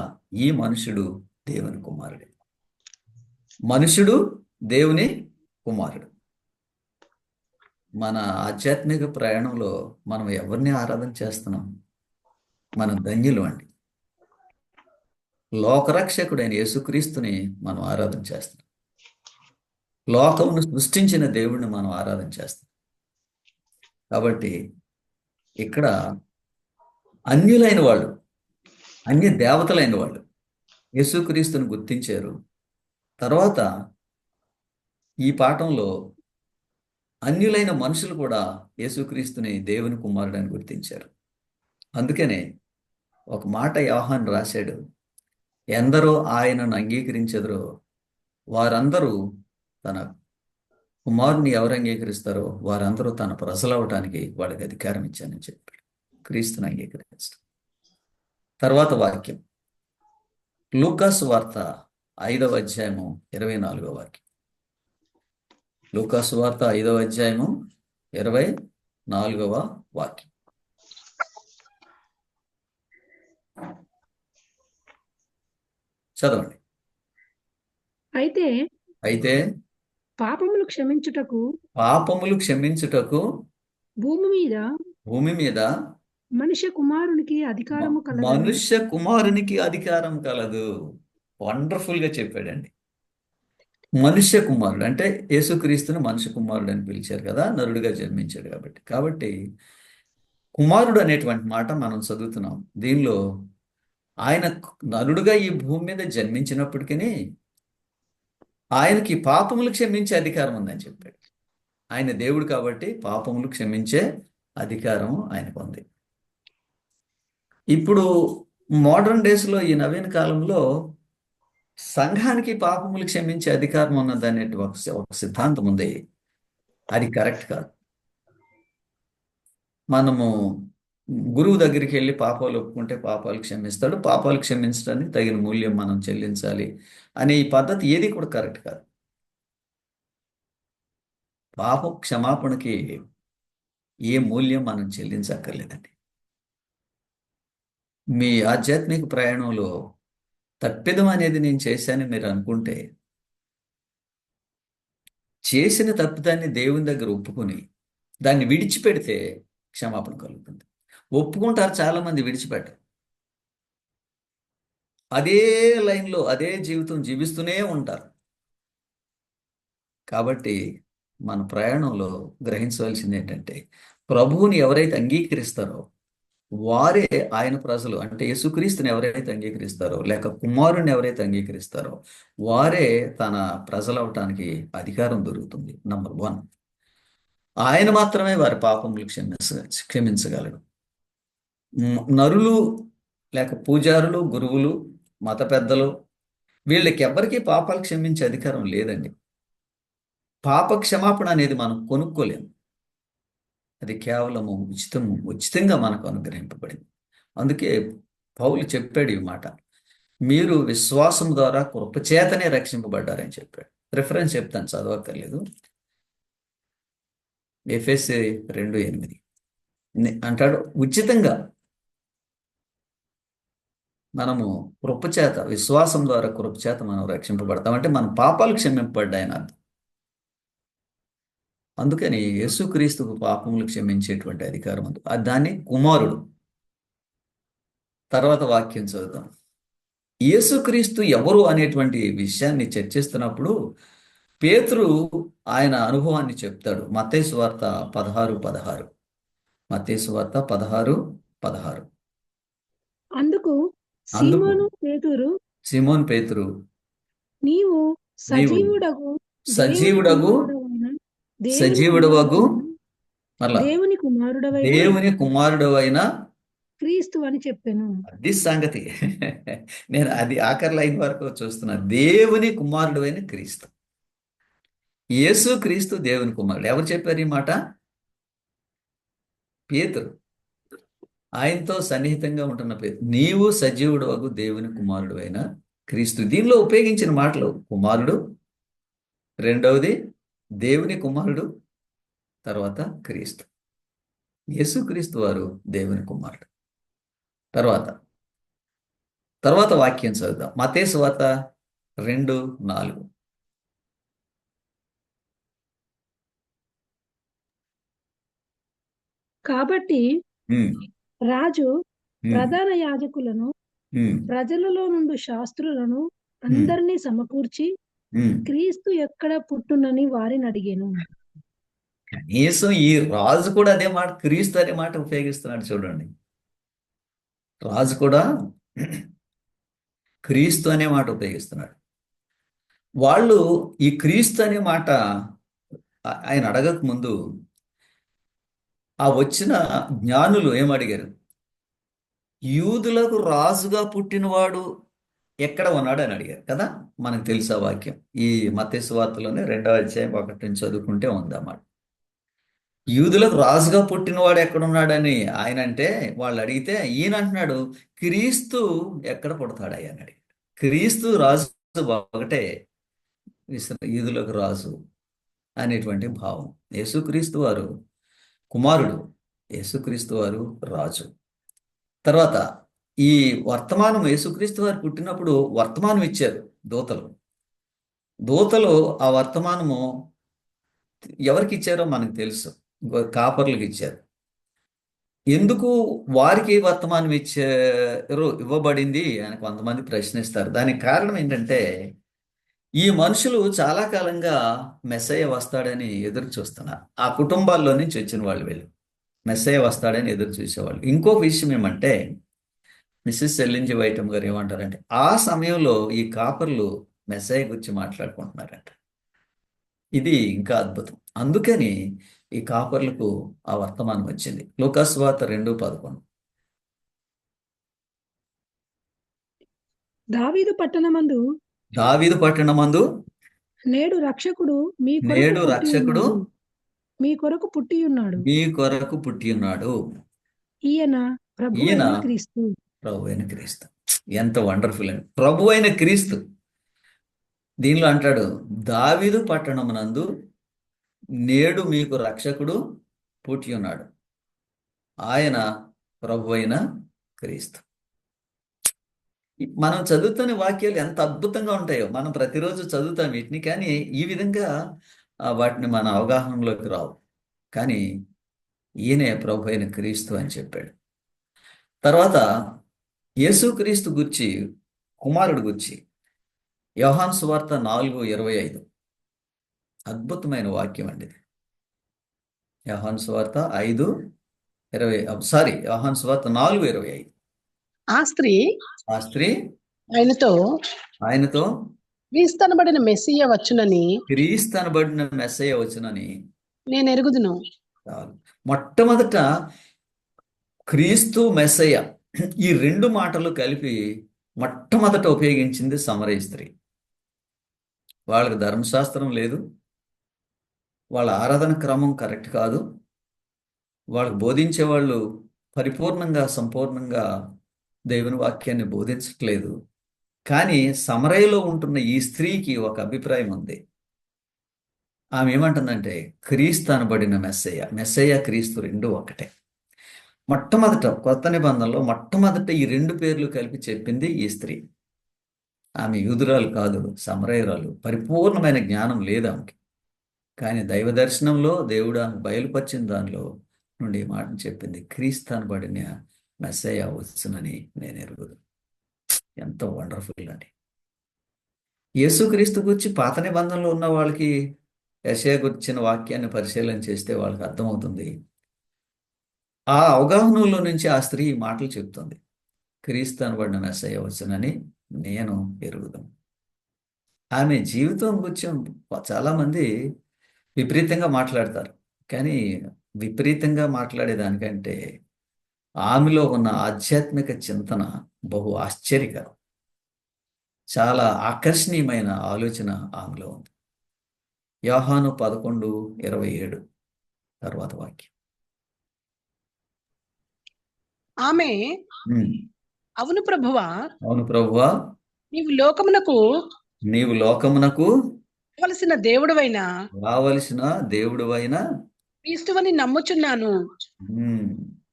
ఈ మనుషుడు దేవుని కుమారుడే. మనుషుడు దేవుని కుమారుడు. మన ఆధ్యాత్మిక ప్రయాణంలో మనం ఎవరిని ఆరాధన చేస్తున్నాం? మనం ధన్యులు అండి. లోకరక్షకుడైన యేసుక్రీస్తుని మనం ఆరాధన చేస్తున్నాం. లోకమును సృష్టించిన దేవుడిని మనం ఆరాధన చేస్తాం. కాబట్టి ఇక్కడ అన్యులైన వాళ్ళు, అన్య దేవతలైన వాళ్ళు యేసుక్రీస్తుని గుర్తించారు. తర్వాత ఈ పాఠంలో అన్యులైన మనుషులు కూడా యేసుక్రీస్తుని దేవుని కుమారుడని గుర్తించారు. అందుకనే ఒక మాట యోహాను రాశాడు, ఎందరో ఆయనను అంగీకరించెదరో వారందరూ తన కుమారుని ఎవరు అంగీకరిస్తారో వారందరూ తన ప్రజలవటానికి వాళ్ళకి అధికారం ఇచ్చానని చెప్పాడు. క్రీస్తుని అంగీకరిస్తాడు. తర్వాత వాక్యం లూకాసు వార్త 5వ అధ్యాయము 24వ వాక్యం. లూకాసు వార్త 5వ అధ్యాయము 24వ వాక్యం. చదవండి. అయితే పాపములు క్షమించుటకు భూమి మీద మనుష్య కుమారునికి అధికారము కలదు. మనుష్య కుమారునికి అధికారం కలదు. వండర్ఫుల్ గా చెప్పాడండి. మనుష్య కుమారుడు అంటే యేసుక్రీస్తుని మనుష్య కుమారుడు అని పిలిచారు కదా, నరుడుగా జన్మించాడు కాబట్టి కుమారుడు అనేటువంటి మాట మనం చదువుతున్నాం. దీనిలో ఆయన నరుడుగా ఈ భూమి మీద జన్మించినప్పటికీ ఆయనకి పాపములు క్షమించే అధికారం ఉందని చెప్పాడు. ఆయన దేవుడు కాబట్టి పాపములు క్షమించే అధికారం ఆయనకు ఉంది. ఇప్పుడు మోడర్న్ డేస్లో, ఈ నవీన కాలంలో సంఘానికి పాపములు క్షమించే అధికారం ఉన్నదనే ఒక సిద్ధాంతం ఉంది. అది కరెక్ట్ కాదు. మనము గురువు దగ్గరికి వెళ్ళి పాపాలు ఒప్పుకుంటే పాపాలు క్షమిస్తాడు, పాపాలు క్షమించడానికి తగిన మూల్యం మనం చెల్లించాలి అనే ఈ పద్ధతి ఏది కూడా కరెక్ట్ కాదు. పాప క్షమాపణకి ఏ మూల్యం మనం చెల్లించక్కర్లేదండి. మీ ఆధ్యాత్మిక ప్రయాణంలో తప్పిదం అనేది నేను చేశానని మీరు అనుకుంటే, చేసిన తప్పిదాన్ని దేవుని దగ్గర ఒప్పుకొని దాన్ని విడిచిపెడితే క్షమాపణ కలుగుతుంది. ఒప్పుకుంటారు చాలామంది, విడిచిపెట్టరు. అదే లైన్లో అదే జీవితం జీవిస్తూనే ఉంటారు. కాబట్టి మన ప్రయాణంలో గ్రహించవలసింది ఏంటంటే, ప్రభువుని ఎవరైతే అంగీకరిస్తారో వారే ఆయన ప్రజలు. అంటే యేసుక్రీస్తుని ఎవరైతే అంగీకరిస్తారో లేక కుమారుని ఎవరైతే అంగీకరిస్తారో వారే తన ప్రజలు అవటానికి అధికారం దొరుకుతుంది. నంబర్ 1, ఆయన మాత్రమే వారి పాపములు క్షమించగలడు. నరులు లేక పూజారులు, గురువులు, మత పెద్దలు వీళ్ళకి ఎవ్వరికీ పాపాలు క్షమించే అధికారం లేదండి. పాప క్షమాపణ అనేది మనం కొనుక్కోలేము. అది కేవలము ఉచితంగా మనకు అనుగ్రహింపబడింది. అందుకే పౌలు చెప్పాడు ఈ మాట, మీరు విశ్వాసం ద్వారా కృపచేతనే రక్షింపబడ్డారని చెప్పాడు. రిఫరెన్స్ చెప్తాను, చదవక్కర్లేదు. ఎఫెసీ 2:8 అంటాడు, ఉచితంగా మనము కృపచేత, విశ్వాసం ద్వారా కృపచేత మనం రక్షింపబడతామంటే మన పాపాలు క్షమింపబడ్డాయని అర్థం. అందుకని యేసుక్రీస్తుకు పాపములు క్షమించేటువంటి అధికారం ఉంది. దాన్ని కుమారుడు. తర్వాత వాక్యం చదువుతాం. యేసుక్రీస్తు ఎవరు అనేటువంటి విషయాన్ని చర్చిస్తున్నప్పుడు పేతురు ఆయన అనుభవాన్ని చెప్తాడు. మత్తయి సువార్త 16:16. మత్తయి సువార్త 16:16. అందుకు సీమోను పేతురు, నీవు సజీవుడగు మరలా దేవుని కుమారుడవైన దేవుని కుమారుడు అయిన క్రీస్తు అని చెప్పాను. అది సంగతి. నేను అది ఆఖరి లైన్ వరకు చూస్తున్నా. దేవుని కుమారుడు అయిన క్రీస్తు. యేసు క్రీస్తు దేవుని కుమారుడు. ఎవరు చెప్పారు ఈ మాట? పేతురు. ఆయనతో సన్నిహితంగా ఉంటున్న పేతురు. నీవు సజీవుడు వగు దేవుని కుమారుడు అయిన క్రీస్తు. దీనిలో ఉపయోగించిన మాటలు కుమారుడు, రెండవది దేవుని కుమారుడు, తర్వాత క్రీస్తు. యేసుక్రీస్తు వారు దేవుని కుమారుడు. తర్వాత వాక్యం చదువుదాం. మత్తయి సువార్త 2:4. కాబట్టి ఉమ్, రాజు ఉమ్, ప్రధాన యాజకులను ఉమ్, ప్రజలలో నుండి శాస్త్రులను అందరినీ సమకూర్చి ఉమ్. క్రీస్తు ఎక్కడ పుట్టునని వారిని అడిగాను. కనీసం ఈ రాజు కూడా అదే మాట, క్రీస్తు అనే మాట ఉపయోగిస్తున్నాడు చూడండి. రాజు కూడా క్రీస్తు అనే మాట ఉపయోగిస్తున్నాడు. వాళ్ళు ఈ క్రీస్తు అనే మాట ఆయన అడగక ముందు ఆ వచ్చిన జ్ఞానులు ఏమడిగారు? యూదులకు రాజుగా పుట్టినవాడు ఎక్కడ ఉన్నాడు అని అడిగారు కదా. మనకు తెలుసా వాక్యం. ఈ మత్తయి సువార్తలోనే 2వ అధ్యాయం 1 నుంచి చదువుకుంటే ఉందన్నమాట. యూదులకు రాజుగా పుట్టినవాడు ఎక్కడున్నాడని ఆయన అంటే, వాళ్ళు అడిగితే ఈయన అంటున్నాడు క్రీస్తు ఎక్కడ పుడతాడయ్యా అని అడిగాడు. క్రీస్తు రాజు ఒకటే, యూదులకు రాజు అనేటువంటి భావం. యేసుక్రీస్తు వారు కుమారుడు, యేసుక్రీస్తు వారు రాజు. తర్వాత ఈ వర్తమానం, యేసుక్రీస్తు వారు పుట్టినప్పుడు వర్తమానం ఇచ్చారు దూతలు. ఆ వర్తమానము ఎవరికి ఇచ్చారో మనకు తెలుసు. కాపర్లకు ఇచ్చారు. ఎందుకు వారికి వర్తమానం ఇవ్వబడింది అని కొంతమంది ప్రశ్నిస్తారు. దానికి కారణం ఏంటంటే, ఈ మనుషులు చాలా కాలంగా మెస్సయ్య వస్తాడని ఎదురు చూస్తున్నారు. ఆ కుటుంబాల్లో నుంచి వచ్చిన వాళ్ళు వీళ్ళు మెస్సయ్య వస్తాడని ఎదురు చూసేవాళ్ళు. ఇంకొక విషయం ఏమంటే, మిస్సెస్ ఎల్ఎన్జి వైటం గారు ఏమంటారంటే, ఆ సమయంలో ఈ కాపర్లు మెస్సయ్య గురించి మాట్లాడుకుంటున్నారంట. ఇది ఇంకా అద్భుతం. అందుకని ఈ కాపర్లకు ఆ వర్తమానం వచ్చింది. లూకాసు వార్త 2:11. దావీదు పట్టణమందు నేడు రక్షకుడు మీ కొరకు పుట్టి ఉన్నాడు. ఈయన ప్రభు అయిన క్రీస్తు. ఎంత వండర్ఫుల్ అండి. ప్రభు అయిన క్రీస్తు. దీనిలో అంటాడు, దావీదు పట్టణమునందు నేడు మీకు రక్షకుడు పుట్టి ఉన్నాడు, ఆయన ప్రభు అయిన క్రీస్తు. మనం చదువుతున్న వాక్యాలు ఎంత అద్భుతంగా ఉంటాయో. మనం ప్రతిరోజు చదువుతాం వీటిని, కానీ ఈ విధంగా వాటిని మన అవగాహనలోకి రావు. కానీ ఈయనే ప్రభు అయిన క్రీస్తు అని చెప్పాడు. తర్వాత యేసుక్రీస్తు గురించి, కుమారుడు గురించి యోహాను సువార్త 4:25. అద్భుతమైన వాక్యం అండి ఇది. యోహాను సువార్త 5:20. యోహాను సువార్త 4:25. ఆ స్త్రీ ఆయనతో క్రీస్తనబడిన మెస్సియ వచ్చునని నేను ఎరుగుదును. మొట్టమొదట క్రీస్తు మెస్సయ్య, ఈ రెండు మాటలు కలిపి మొట్టమొదట ఉపయోగించింది సమరయ స్త్రీ. వాళ్ళకి ధర్మశాస్త్రం లేదు, వాళ్ళ ఆరాధన క్రమం కరెక్ట్ కాదు, వాళ్ళకు బోధించే వాళ్ళు పరిపూర్ణంగా సంపూర్ణంగా దేవుని వాక్యాన్ని బోధించట్లేదు. కానీ సమరయలో ఉంటున్న ఈ స్త్రీకి ఒక అభిప్రాయం ఉంది. ఆమె ఏమంటుందంటే, క్రీస్తు అనబడిన మెస్సయ్య క్రీస్తు రెండు ఒకటే. మొట్టమొదట కొత్త నిబంధనలో మొట్టమొదట ఈ రెండు పేర్లు కలిపి చెప్పింది ఈ స్త్రీ. ఆమె యూదురాలు కాదు, సమరయురాలు. పరిపూర్ణమైన జ్ఞానం లేదు ఆమెకి. కానీ దైవ దర్శనంలో దేవుడు ఆమె బయలుపరిచిన దానిలో నుండి ఈ మాటను చెప్పింది, క్రీస్తు అనబడిన మెస్సయ్య వచ్చునని నేను ఎరుగుదు. ఎంత వండర్ఫుల్ అండి. యేసుక్రీస్తు గురించి పాత నిబంధనలో ఉన్న వాళ్ళకి యెషయా గురించిన వాక్యాన్ని పరిశీలన చేస్తే వాళ్ళకి అర్థమవుతుంది. ఆ అవగాహనలో నుంచి ఆ స్త్రీ ఈ మాటలు చెప్తుంది, క్రీస్తు అనబడిన మెస్సయ్య వచ్చునని నేను ఎరుగుదాం. ఆమె జీవితం గురించి చాలామంది విపరీతంగా మాట్లాడతారు, కానీ విపరీతంగా మాట్లాడేదానికంటే ఆమెలో ఉన్న ఆధ్యాత్మిక చింతన బహు ఆశ్చర్యకరం. చాలా ఆకర్షణీయమైన ఆలోచన ఆమెలో ఉంది. యోహాను 11:27 తర్వాత వాక్యం. ఆమె ఉమ్, అవును ప్రభువా, అవును ప్రభువా, నీవు లోకమునకు నీవు లోకమునకు కావలసిన దేవుడవైన రావలసిన దేవుడువైన క్రీస్తువని నమ్ముచున్నాను ఉమ్,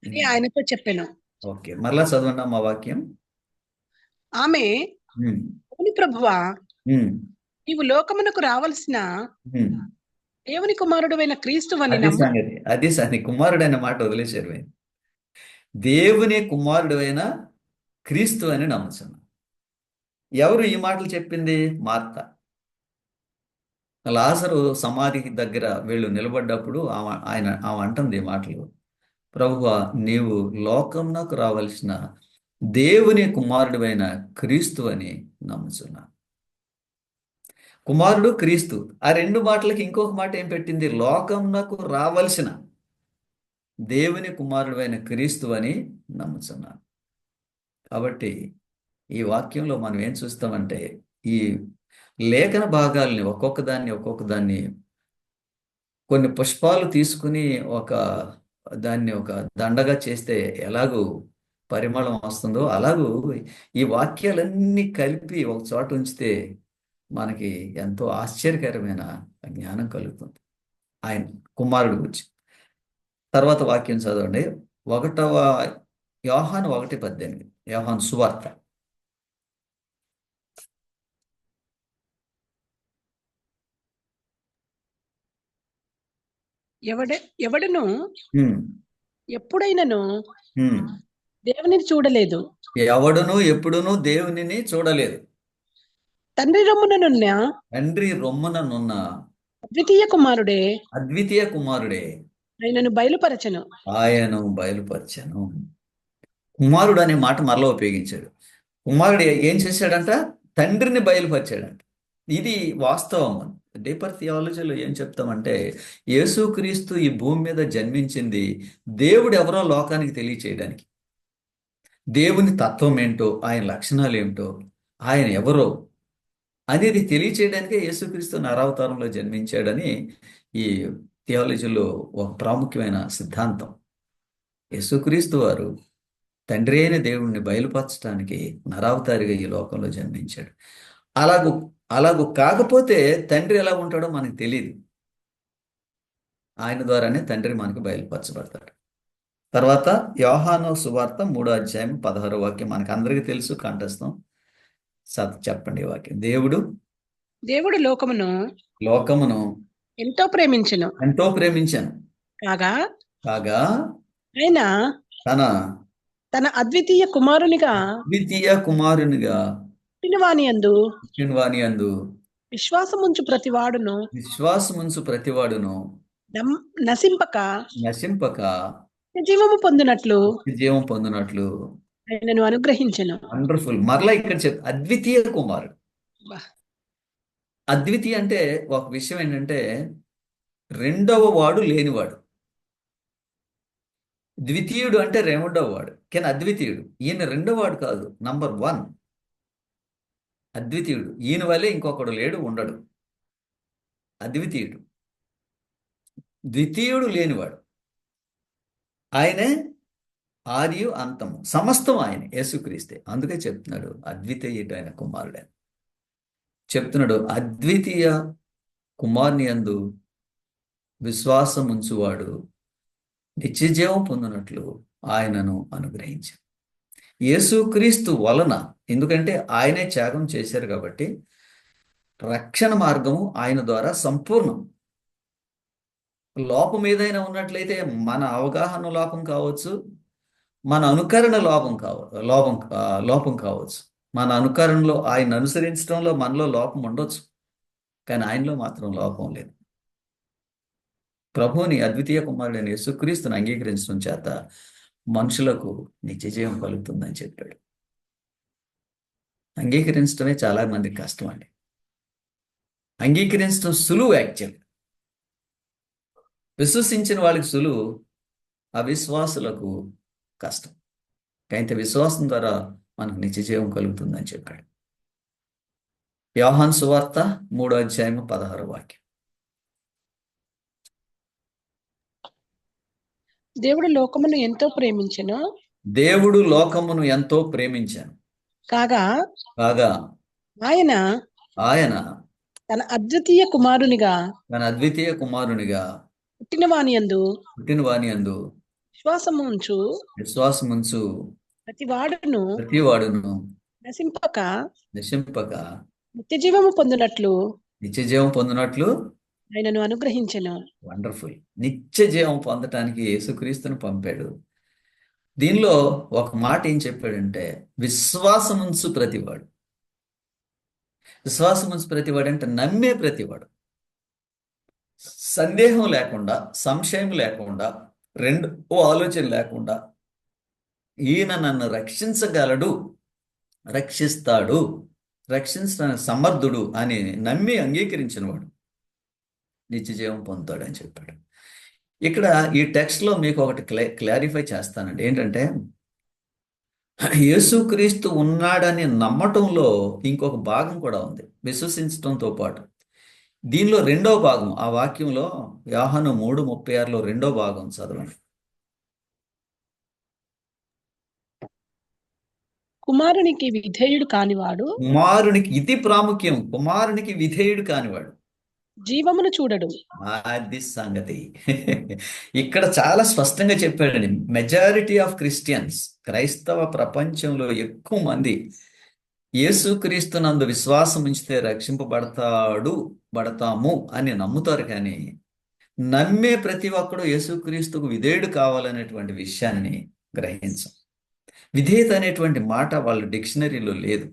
అని ఆయనతో చెప్పాను. ఓకే, మరలా చదవండి మా వాక్యం. ఆమె ఉమ్, అవును ప్రభువా, ఉమ్, నీవు లోకమునకు రావలసిన ఉమ్. దేవుని కుమారుడైన క్రీస్తువని అది నమ్ము. సంగతి, అది సంగతి. కుమారుడు అనే మాట వదిలేశారు. దేవుని కుమారుడు అయిన క్రీస్తు అని నమ్ముచున్నాను. ఎవరు ఈ మాటలు చెప్పింది? మార్త. లాజరు సమాధి దగ్గర వీళ్ళు నిలబడ్డప్పుడు ఆమె అంటుంది ఈ మాటలు, ప్రభువా, నీవు లోకమునకు రావలసిన దేవుని కుమారుడు అయిన క్రీస్తు అని నమ్ముచున్నాను. కుమారుడు, క్రీస్తు, ఆ రెండు మాటలకి ఇంకొక మాట ఏం పెట్టింది? లోకమునకు రావలసిన దేవుని కుమారుడు అయిన క్రీస్తు అని నమ్ముచున్నాను. కాబట్టి ఈ వాక్యంలో మనం ఏం చూస్తామంటే, ఈ లేఖన భాగాల్ని ఒక్కొక్క దాన్ని కొన్ని పుష్పాలు తీసుకుని దాన్ని ఒక దండగా చేస్తే ఎలాగూ పరిమళం వస్తుందో, అలాగూ ఈ వాక్యాలన్నీ కలిపి ఒక చోట ఉంచితే మనకి ఎంతో ఆశ్చర్యకరమైన జ్ఞానం కలుగుతుంది ఆయన కుమారుడు గురించి. తర్వాత వాక్యం చదవండి. 1 యోహాను 1:18, యోహాను సువార్త. ఎవడను ఉమ్, ఎప్పుడైనను ఉమ్. దేవునిని చూడలేదు, ఎవడును ఎప్పుడునూ దేవునిని చూడలేదు. తండ్రి రొమ్ముననున్న తండ్రి రొమ్ముననున్న అద్వితీయ కుమారుడే అద్వితీయ కుమారుడే ఆయనను బయలుపరచను. ఆయనను బయలుపరచను. కుమారుడు అనే మాట మరలా ఉపయోగించాడు. కుమారుడు ఏం చేశాడంట? తండ్రిని బయలుపరిచాడంట. ఇది వాస్తవం. డీపర్ థియాలజీలో ఏం చెప్తామంటే, యేసుక్రీస్తు ఈ భూమి మీద జన్మించింది దేవుడు ఎవరో లోకానికి తెలియచేయడానికి. దేవుని తత్వం ఏంటో, ఆయన లక్షణాలు ఏమిటో, ఆయన ఎవరో అనేది తెలియచేయడానికే యేసుక్రీస్తు నరావతారంలో జన్మించాడని ఈ థియాలజీలో ఒక ప్రాముఖ్యమైన సిద్ధాంతం. యేసుక్రీస్తు వారు తండ్రి అయిన దేవుణ్ణి బయలుపరచడానికి నరావతారిగా ఈ లోకంలో జన్మించాడు. అలాగూ కాకపోతే తండ్రి ఎలా ఉంటాడో మనకు తెలియదు. ఆయన ద్వారానే తండ్రి మనకు బయలుపరచబడతాడు. తర్వాత యోహాను సువార్త 3:16 వాక్యం మనకు అందరికీ తెలుసు, కంఠస్థం. చెప్పండి వాక్యం. దేవుడు లోకమును ఎంతో ప్రేమించాను కాగా ఆయన తన అద్వితీయ కుమారునిగా పుట్టినవాని యందు విశ్వాసముంచు ప్రతివాడును నశింపక జీవము పొందినట్లు ఆయనను అనుగ్రహించెను. వండర్ఫుల్. మరలా ఇక్కడ అద్వితీయ కుమారుడు. అద్వితీయ అంటే ఒక విషయం ఏంటంటే, రెండవ వాడు లేనివాడు. ద్వితీయుడు అంటే రెండవ వాడు, కానీ అద్వితీయుడు. ఈయన రెండవ వాడు కాదు, నంబర్ 1 అద్వితీయుడు. ఈయన వల్లే ఇంకొకడు లేడు, ఉండడు. అద్వితీయుడు, ద్వితీయుడు లేనివాడు. ఆయనే ఆదియు అంతము, సమస్తం ఆయన యేసుక్రీస్తే. అందుకే చెప్తున్నాడు అద్వితీయుడు ఆయన కుమారుడే చెప్తున్నాడు. అద్వితీయ కుమారుని యందు విశ్వాసం ఉంచువాడు నిత్యజీవం పొందినట్లు ఆయనను అనుగ్రహించాడు. యేసుక్రీస్తు వలన, ఎందుకంటే ఆయనే త్యాగం చేశారు కాబట్టి రక్షణ మార్గము ఆయన ద్వారా సంపూర్ణం. లోపం ఏదైనా ఉన్నట్లయితే మన అవగాహన లోపం కావచ్చు, మన అనుకరణ లోపం కావచ్చు. మన అనుకరణలో, ఆయన అనుసరించడంలో మనలో లోపం ఉండొచ్చు, కానీ ఆయనలో మాత్రం లోపం లేదు. ప్రభువుని, అద్వితీయ కుమారుడైన యేసుక్రీస్తుని అంగీకరించడం చేత మనుషులకు నిత్యజీవం కలుగుతుందని చెప్పాడు. అంగీకరించడమే చాలా మందికి కష్టం అండి. అంగీకరించడం సులువు యాక్చువల్, విశ్వసించిన వాళ్ళకి సులువు, అవిశ్వాసులకు కష్టం. అయితే విశ్వాసం ద్వారా మనకు నిత్య జీవం కలుగుతుందని చెప్పాడు. యోహాను సువార్త 3:16. దేవుడు లోకమును ఎంతో ప్రేమించెను, దేవుడు లోకమును ఎంతో ప్రేమించాను కాగా కాగా ఆయన ఆయన తన అద్వితీయ కుమారునిగా తన అద్వితీయ కుమారునిగా పుట్టిన వాని యందు విశ్వాసముంచు ప్రతి వాడును నశింపక నిత్య జీవము పొందినట్లు ఆయనను అనుగ్రహించెను. వండర్ఫుల్. నిత్య జీవం పొందటానికి యేసుక్రీస్తును పంపాడు. దీనిలో ఒక మాట ఏం చెప్పాడంటే, విశ్వాసముంచు ప్రతివాడు. విశ్వాసముంచు ప్రతివాడు అంటే నమ్మే ప్రతివాడు, సందేహం లేకుండా, సంశయం లేకుండా, రెండో ఆలోచన లేకుండా, ఈయన నన్ను రక్షించగలడు, రక్షిస్తాడు, రక్షించడానికి సమర్థుడు అని నమ్మి అంగీకరించిన వాడు నిత్య జీవం పొందుతాడని చెప్పాడు. ఇక్కడ ఈ టెక్స్ట్లో మీకు ఒకటి క్లారిఫై చేస్తానండి. ఏంటంటే, యేసుక్రీస్తు ఉన్నాడని నమ్మటంలో ఇంకొక భాగం కూడా ఉంది, విశ్వసించడంతో పాటు. దీనిలో రెండో భాగం, ఆ వాక్యంలో యోహాను 3:36లో రెండో భాగం చదవండి. కుమారునికి విధేయుడు కానివాడు, కుమారునికి, ఇది ప్రాముఖ్యం, కుమారునికి విధేయుడు కానివాడు జీవమును చూడడు. అది సంగతి. ఇక్కడ చాలా స్పష్టంగా చెప్పాడండి. మెజారిటీ ఆఫ్ క్రిస్టియన్స్, క్రైస్తవ ప్రపంచంలో ఎక్కువ మంది యేసుక్రీస్తునందు విశ్వాసం ఉంచితే బడతాము అని నమ్ముతారు, కానీ నమ్మే ప్రతి ఒక్కడు యేసుక్రీస్తుకు విధేయుడు కావాలనేటువంటి విషయాన్ని గ్రహించం. విధేయత అనేటువంటి మాట వాళ్ళ డిక్షనరీలో లేదు,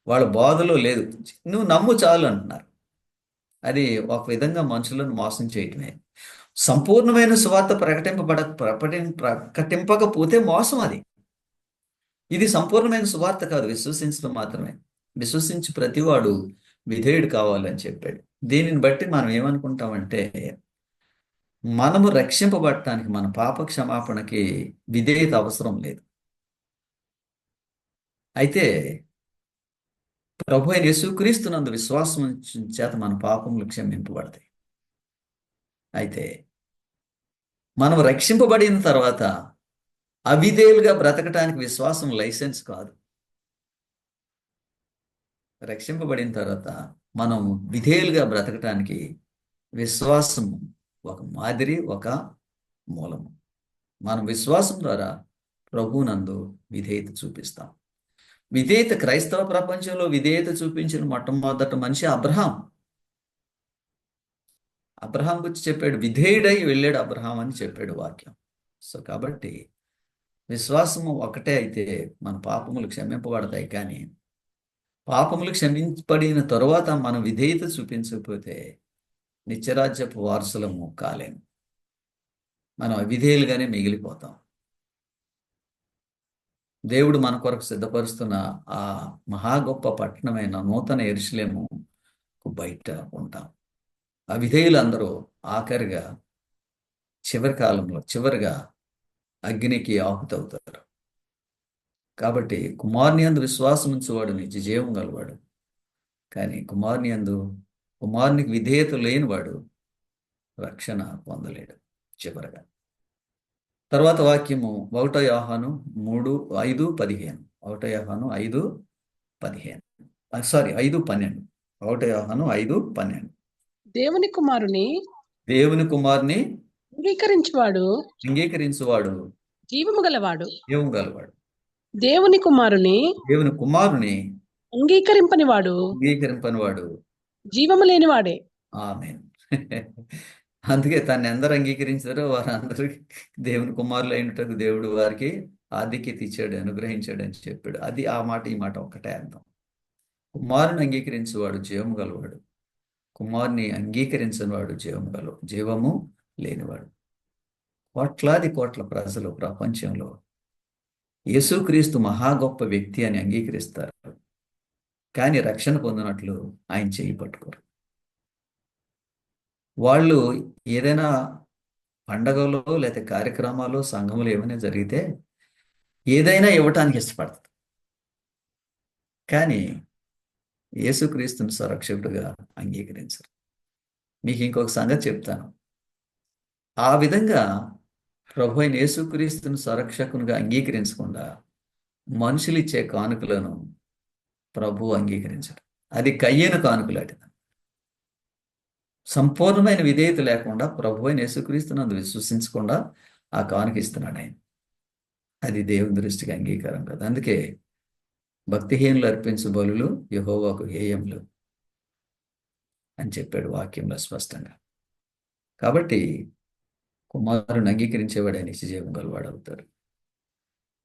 వాళ్ళ బోధలో లేదు. నువ్వు నమ్ము చాలు అంటున్నారు. అది ఒక విధంగా మనుషులను మోసం చేయటమే. సంపూర్ణమైన సువార్త ప్రకటింపకపోతే మోసం అది. ఇది సంపూర్ణమైన సువార్త కాదు, విశ్వసించడం మాత్రమే. విశ్వసించి ప్రతివాడు విధేయుడు కావాలని చెప్పాడు. దీనిని బట్టి మనం ఏమనుకుంటామంటే, మనము రక్షింపబడటానికి, మన పాప క్షమాపణకి విధేయత అవసరం లేదు. అయితే ప్రభు అయిన యేసుక్రీస్తునందు విశ్వాసం చేత మన పాపములు క్షమింపబడతాయి. అయితే మనం రక్షింపబడిన తర్వాత అవిధేయులుగా బ్రతకటానికి విశ్వాసం లైసెన్స్ కాదు. రక్షింపబడిన తర్వాత మనం విధేయులుగా బ్రతకటానికి విశ్వాసం ఒక మాదిరి, ఒక మూలము. మనం విశ్వాసం ద్వారా ప్రభువునందు విధేయత చూపిస్తాం. విధేయత, క్రైస్తవ ప్రపంచంలో విధేయత చూపించిన మొట్టమొదటి మనిషి అబ్రహాం. అబ్రహాం గురించి చెప్పాడు, విధేయుడై వెళ్ళాడు అబ్రహాం అని చెప్పాడు వాక్యం. సో కాబట్టి విశ్వాసము ఒకటే అయితే మన పాపములు క్షమింపబడతాయి. కానీ పాపములు క్షమింపబడిన తరువాత మనం విధేయత చూపించకపోతే నిత్యరాజ్యపు వారసులము కాలేము. మనం అవిధేయులుగానే మిగిలిపోతాం. దేవుడు మన కొరకు సిద్ధపరుస్తున్న ఆ మహా గొప్ప పట్టణమైన నూతన యెరూషలేము బయట ఉంటాం. అవిధేయులందరూ ఆఖరిగా చివరిగా అగ్నికి ఆహుతవుతారు. కాబట్టి కుమారుని యందు విశ్వాసం ఉంచువాడు నిత్య జీవం గలవాడు, కానీ కుమారునికి విధేయత లేనివాడు రక్షణ పొందలేడు. చివరగా తర్వాత వాక్యము 1 యోహాను 3:5-15. 1 యోహాను 5:15. 5:12. 1 యోహాను 5:12. దేవుని కుమారుని అంగీకరించువాడు జీవము గలవాడు. దేవుని కుమారుని అంగీకరింపనివాడు జీవము లేనివాడే. ఆమేన్. అందుకే తను ఎందరు అంగీకరించారో వారందరికీ దేవుని కుమారులు అయినట్టు దేవుడు వారికి ఆధిక్యత ఇచ్చాడు, అనుగ్రహించాడు అని చెప్పాడు. అది ఆ మాట ఈ మాట ఒక్కటే అర్థం. కుమారుని అంగీకరించేవాడు జీవము గలవాడు, కుమారుని అంగీకరించని వాడు జీవము లేనివాడు. కోట్ల ప్రజలు ప్రపంచంలో యేసుక్రీస్తు మహా గొప్ప వ్యక్తి అని అంగీకరిస్తారు, కానీ రక్షణ పొందినట్లు ఆయన చేయి పట్టుకోరు. వాళ్ళు ఏదైనా పండగలో లేకపోతే కార్యక్రమాలు సంఘములు ఏమైనా జరిగితే ఏదైనా ఇవ్వటానికి ఇష్టపడుతుంది. కానీ యేసుక్రీస్తుని సంరక్షకుడుగా అంగీకరించరు. మీకు ఇంకొక సంగతి చెప్తాను. ఆ విధంగా ప్రభు అయిన యేసుక్రీస్తుని సంరక్షకునిగా అంగీకరించకుండా మనుషులు ఇచ్చే కానుకలను ప్రభు అంగీకరించరు. అది కయ్యను కానుకలాంటిది. సంపూర్ణమైన విధేయత లేకుండా ప్రభు అయిన యేసుక్రీస్తునందు విశ్వసించకుండా ఆ కానుక ఇస్తున్నాడు ఆయన. అది దేవుని దృష్టికి అంగీకారం కాదు. అందుకే భక్తిహీనులు అర్పించు బలులు యెహోవాకు హేయములు అని చెప్పాడు వాక్యంలో స్పష్టంగా. కాబట్టి కుమారుని అంగీకరించేవాడు నిత్య జీవం గలవాడు అవుతాడు.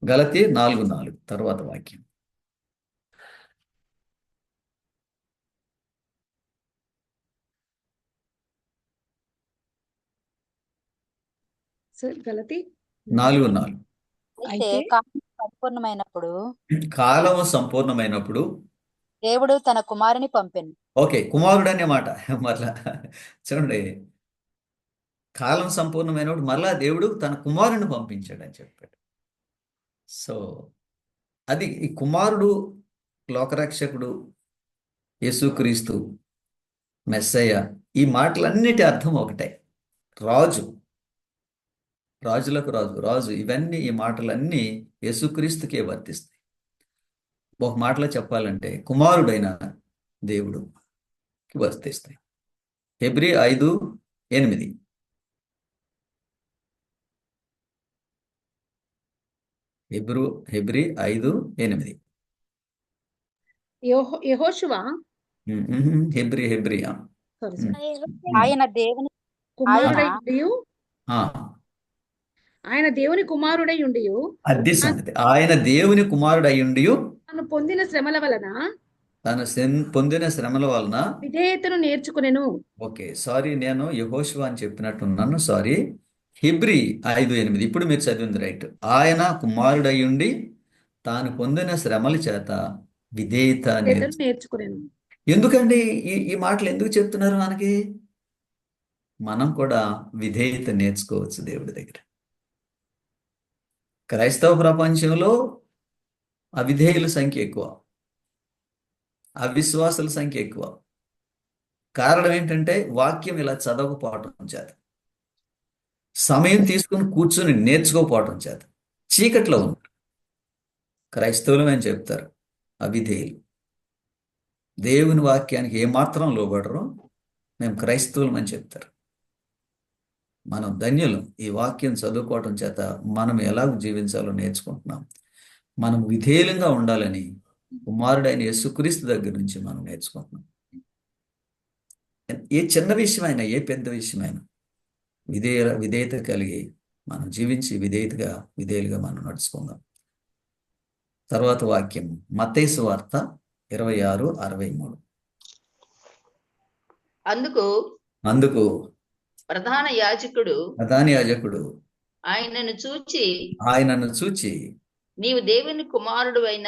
గలతీ 4:4 తర్వాత వాక్యం. గలతీ 4:4 అయితే అయితే కాలము సంపూర్ణమైనప్పుడు దేవుడు తన కుమారుని పంపెను. ఓకే, కుమారుడు అనే మాట మరలా చూడండి. కాలం సంపూర్ణమైనప్పుడు మరలా దేవుడు తన కుమారుని పంపించాడు అని చెప్పాడు. సో అది ఈ కుమారుడు, లోకరక్షకుడు, యేసుక్రీస్తు, మెస్సయ్య, ఈ మాటలన్నిటి అర్థం ఒకటే. రాజు, రాజులకు రాజు, రాజు, ఇవన్నీ ఈ మాటలన్నీ యేసుక్రీస్తుకే వర్తిస్తాయి. ఒక మాటలో చెప్పాలంటే కుమారుడైన దేవుడుకి వర్తిస్తాయి. హెబ్రీ 5:8 హెబ్రీ 5:8 యెహోషువ హెబ్రీ ఆయన దేవుని కుమారుడైయుండియు ఆ, ఆయన దేవుని కుమారుడై ఉండియు అది సంగతి. ఆయన దేవుని కుమారుడు అయ్యుండి తాను పొందిన శ్రమల వలన పొందిన శ్రమల వలన విధేయతను నేర్చుకునెను. ఓకే, సారీ, నేను యెహోషువ అని చెప్పినట్టున్నాను, సారీ. హెబ్రీ 5:8 ఇప్పుడు మీరు చదివింది రైట్. ఆయన కుమారుడు అయ్యుండి తాను పొందిన శ్రమల చేత విధేయత నేర్చుకునేను. ఎందుకండి ఈ మాటలు ఎందుకు చెప్తున్నారు మనకి? మనం కూడా విధేయత నేర్చుకోవచ్చు దేవుడి దగ్గర. క్రైస్తవ ప్రపంచంలో అవిధేయుల సంఖ్య ఎక్కువ, అవిశ్వాసుల సంఖ్య ఎక్కువ. కారణం ఏంటంటే వాక్యం ఇలా చదవకపోవటం చేత, సమయం తీసుకుని కూర్చొని నేర్చుకోకపోవటం చేత చీకట్లో ఉంటారు. క్రైస్తవులు అని చెప్తారు అవిధేయులు. దేవుని వాక్యానికి ఏమాత్రం లోబడరు, మేము క్రైస్తవులం అని చెప్తారు. మనం ధన్యులం. ఈ వాక్యం చదువుకోవటం చేత మనం ఎలా జీవించాలో నేర్చుకుంటున్నాం. మనం విధేయులంగా ఉండాలని కుమారుడైన యేసుక్రీస్తు దగ్గర నుంచి మనం నేర్చుకుంటున్నాం. ఏ చిన్న విషయమైనా, ఏ పెద్ద విషయమైనా విధేయత కలిగి మనం జీవించి విధేయులుగా మనం నడుచుకుందాం. తర్వాత వాక్యం మత్తయి సువార్త 26:63. అందుకు ప్రధాన యాజకుడు ఆయనను చూచి నీవు దేవుని కుమారుడువైన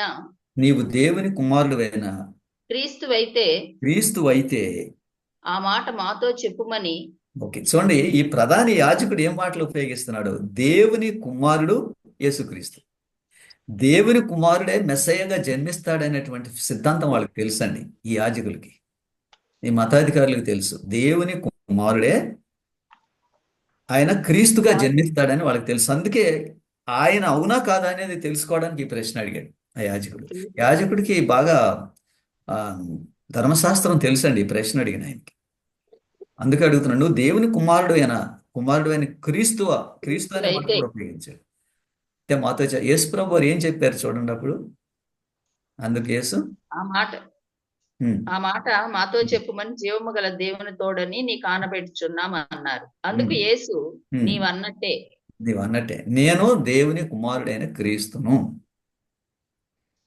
క్రీస్తువైతే ఆ మాట మాతో చెప్పుమని. ఓకే, చూడండి, ఈ ప్రధాన యాజకుడు ఏం మాటలు ఉపయోగిస్తున్నాడు? దేవుని కుమారుడు యేసుక్రీస్తు, దేవుని కుమారుడే మెస్సయ్యగా జన్మిస్తాడనేటువంటి సిద్ధాంతం వాళ్ళకి తెలుసండి. ఈ యాజకులకి, ఈ మతాధికారులకు తెలుసు. దేవుని కుమారుడే ఆయన క్రీస్తుగా జన్మిస్తాడని వాళ్ళకి తెలుసు. అందుకే ఆయన అవునా కాదా అనేది తెలుసుకోవడానికి ఈ ప్రశ్న అడిగాడు ఆ యాజకుడు. యాజకుడికి బాగా ధర్మశాస్త్రం తెలుసండి ఈ ప్రశ్న అడిగిన ఆయనకి. అందుకే అడుగుతున్నాడు, నువ్వు దేవుని కుమారుడు అయిన క్రీస్తు అనే మాట కూడా ఉపయోగించాడు. అయితే మాతో యేసు ప్రభు వారు ఏం చెప్పారు చూడండి అప్పుడు. అందుకు యేసు ఆ మాట మాతో చెప్పుమని జీవము గల దేవుని తోడని నీకు ఆనబెట్టుచున్నాం అన్నారు. అందుకు యేసు నీవు అన్నట్టే నేను దేవుని కుమారుడైన క్రీస్తును.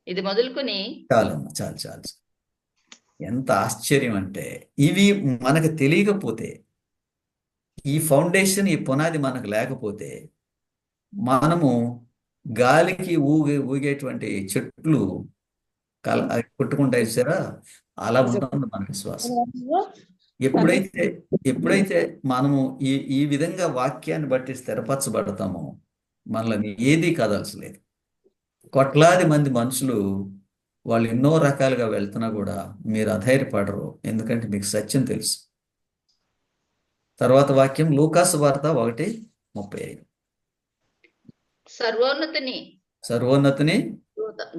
ఇది మొదలుకొని చాలు. ఎంత ఆశ్చర్యం అంటే, ఇవి మనకు తెలియకపోతే, ఈ ఫౌండేషన్, ఈ పునాది మనకు లేకపోతే, మనము గాలికి ఊగేటువంటి చెట్లు కొట్టుకుంటా ఇచ్చారా, అలా ఉంటుంది మన విశ్వాసం. ఎప్పుడైతే ఎప్పుడైతే మనము ఈ ఈ విధంగా వాక్యాన్ని బట్టి స్థిరపరచబడతామో మనల్ని ఏదీ కదల్చలేదు. కోట్లాది మంది మనుషులు వాళ్ళు ఎన్నో రకాలుగా వెళ్తున్నా కూడా మీరు అధైర్యపడరు, ఎందుకంటే మీకు సత్యం తెలుసు. తర్వాత వాక్యం లూకాసు వార్త 1:35. సర్వోన్నతిని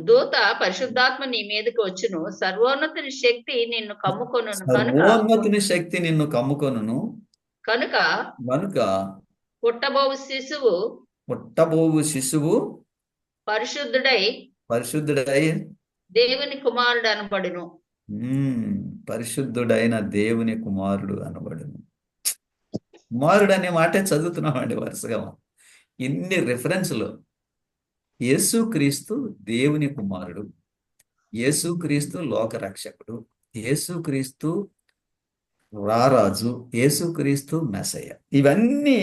దూత పరిశుద్ధాత్మ నీ మీదకి వచ్చును, సర్వోన్నతుని శక్తి నిన్ను కమ్ముకొనును సర్వోన్నతుని శక్తి నిన్ను కమ్ముకొనును కనుక పుట్టబోవు శిశువు పరిశుద్ధుడై దేవుని కుమారుడు అనబడును. పరిశుద్ధుడైన దేవుని కుమారుడు అనబడును. కుమారుడు అనే మాటే చదువుతున్నామండి వరుసగా. ఇన్ని రిఫరెన్స్లు. యేసుక్రీస్తు దేవుని కుమారుడు, యేసుక్రీస్తు లోకరక్షకుడు, యేసుక్రీస్తు రారాజు, యేసుక్రీస్తు మెస్సయ్య. ఇవన్నీ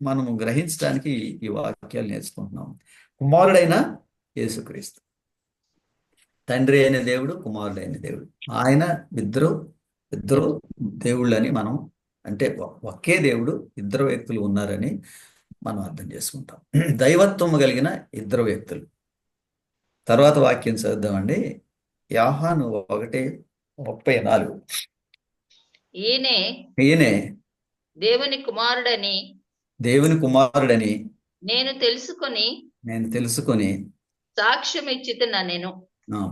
మనము గ్రహించడానికి ఈ వాక్యాలు నేర్చుకుంటున్నాం. కుమారుడైన యేసుక్రీస్తు, తండ్రి అయిన దేవుడు, కుమారుడైన దేవుడు, ఆయన ఇద్దరు దేవుళ్ళని మనం, అంటే ఒకే దేవుడు ఇద్దరు వ్యక్తులు ఉన్నారని మనం అర్థం చేసుకుంటాం. దైవత్వం కలిగిన ఇద్దరు వ్యక్తులు. తర్వాత వాక్యం చదువుదామండి. యోహాను 1:34. ఈయనే దేవుని కుమారుడని నేను తెలుసుకొని సాక్ష్యం ఇచ్చితున్నా. నేను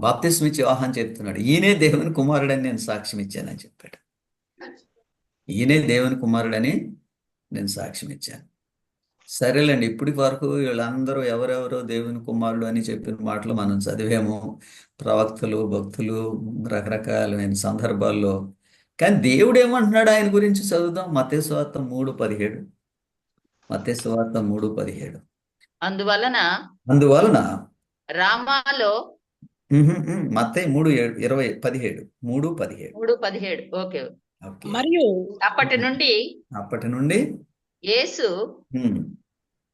బాప్తిస్మ ఇచ్చి యోహాను చెప్తున్నాడు, ఈయనే దేవుని కుమారుడని నేను సాక్ష్యం ఇచ్చానని చెప్పాడు. ఈయనే దేవుని కుమారుడని నేను సాక్ష్యం ఇచ్చాను. సరేలేండి, ఇప్పటి వరకు వీళ్ళందరూ ఎవరెవరో దేవుని కుమారుడు అని చెప్పిన మాటలు మనం చదివాము, ప్రవక్తలు, భక్తులు, రకరకాలైన సందర్భాల్లో. కానీ దేవుడు ఏమంటున్నాడు ఆయన గురించి చదువుదాం. మత్తయి సువార్త 3:17. అందువలన రామాలో మత్తయి 3:17. ఓకే. మరియు అప్పటి నుండి యేసు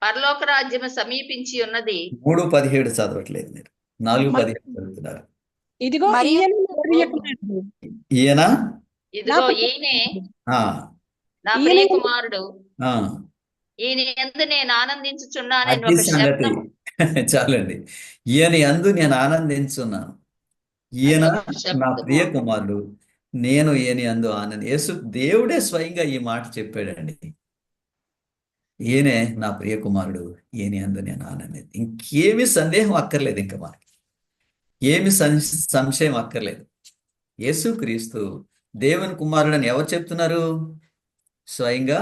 పరలోక రాజ్యము సమీపించి ఉన్నది. 3:17 చదవట్లేదు మీరు, 4:17 చదువుతున్నారు. ఇదిగో ఈయన ఈయనే నా ప్రియ కుమారుడు, ఈయన యందు నేను ఆనందించుచున్నానని ఒక శబ్దం. చాలండి. ఈయన యందు నేను ఆనందించున్నాను, ఈయన నా ప్రియ కుమారుడు, నేను ఈయన యందు యేసు దేవుడే స్వయంగా ఈ మాట చెప్పాడండి. ఈయనే నా ప్రియ కుమారుడు, ఈయన యందు నేను ఆనందించు. ఇంకేమి సందేహం అక్కర్లేదు, ఇంకా మనకి ఏమి సంశయం అక్కర్లేదు. యేసుక్రీస్తు దేవుని కుమారుడని ఎవరు చెప్తున్నారు? స్వయంగా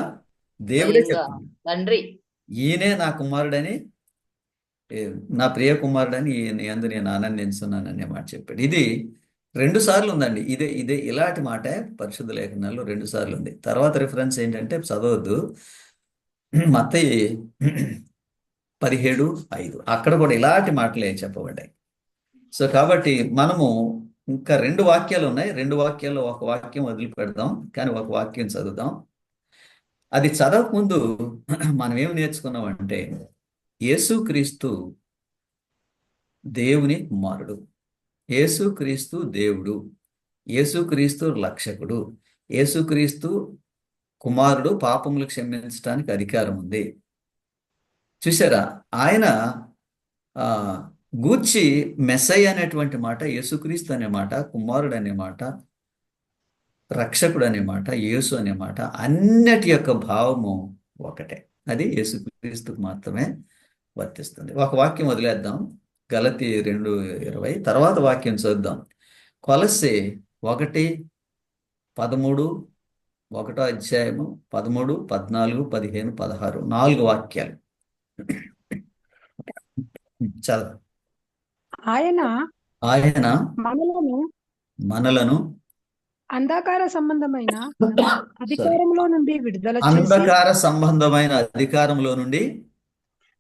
దేవుడే చెప్తున్నారు. తండ్రి ఈయనే నా కుమారుడని, నా ప్రియ కుమారుడని, ఈయన యందు నేను ఆనందించున్నాను అనే మాట చెప్పాడు. ఇది 2 సార్లు ఉందండి. ఇదే ఇలాంటి మాట పరిశుద్ధ లేఖనాల్లో 2 సార్లు ఉంది. తర్వాత రిఫరెన్స్ ఏంటంటే చదవద్దు, మత్తయి 17:5. అక్కడ కూడా ఇలాంటి మాటలే చెప్పబడ్డాయి. సో కాబట్టి మనము ఇంకా 2 వాక్యాలు ఉన్నాయి. 2 వాక్యాల్లో ఒక వాక్యం వదిలిపెడదాం, కానీ ఒక వాక్యం చదువుదాం. అది చదవకముందు మనం ఏం నేర్చుకున్నామంటే, యేసుక్రీస్తు దేవుని కుమారుడు, యేసుక్రీస్తు దేవుడు, యేసుక్రీస్తు రక్షకుడు, యేసుక్రీస్తు కుమారుడు, పాపములు క్షమించడానికి అధికారం ఉంది. చూసారా, ఆయన గూర్చి మెస్సయ్య అనేటువంటి మాట, యేసుక్రీస్తు అనే మాట, కుమారుడు అనే మాట, రక్షకుడు అనే మాట, యేసు అనే మాట, అన్నిటి యొక్క భావము ఒకటే. అది యేసుక్రీస్తుకు మాత్రమే వర్తిస్తుంది. ఒక వాక్యం వదిలేద్దాం, గలతీ 2:20. తర్వాత వాక్యం చదువుదాం, కొలస్సే 1:13, 1వ అధ్యాయము 13, 14, 15, 16. 4 వాక్యాలు చదువు. ఆయన మనలను అంధకార సంబంధమైన అధికారంలో నుండి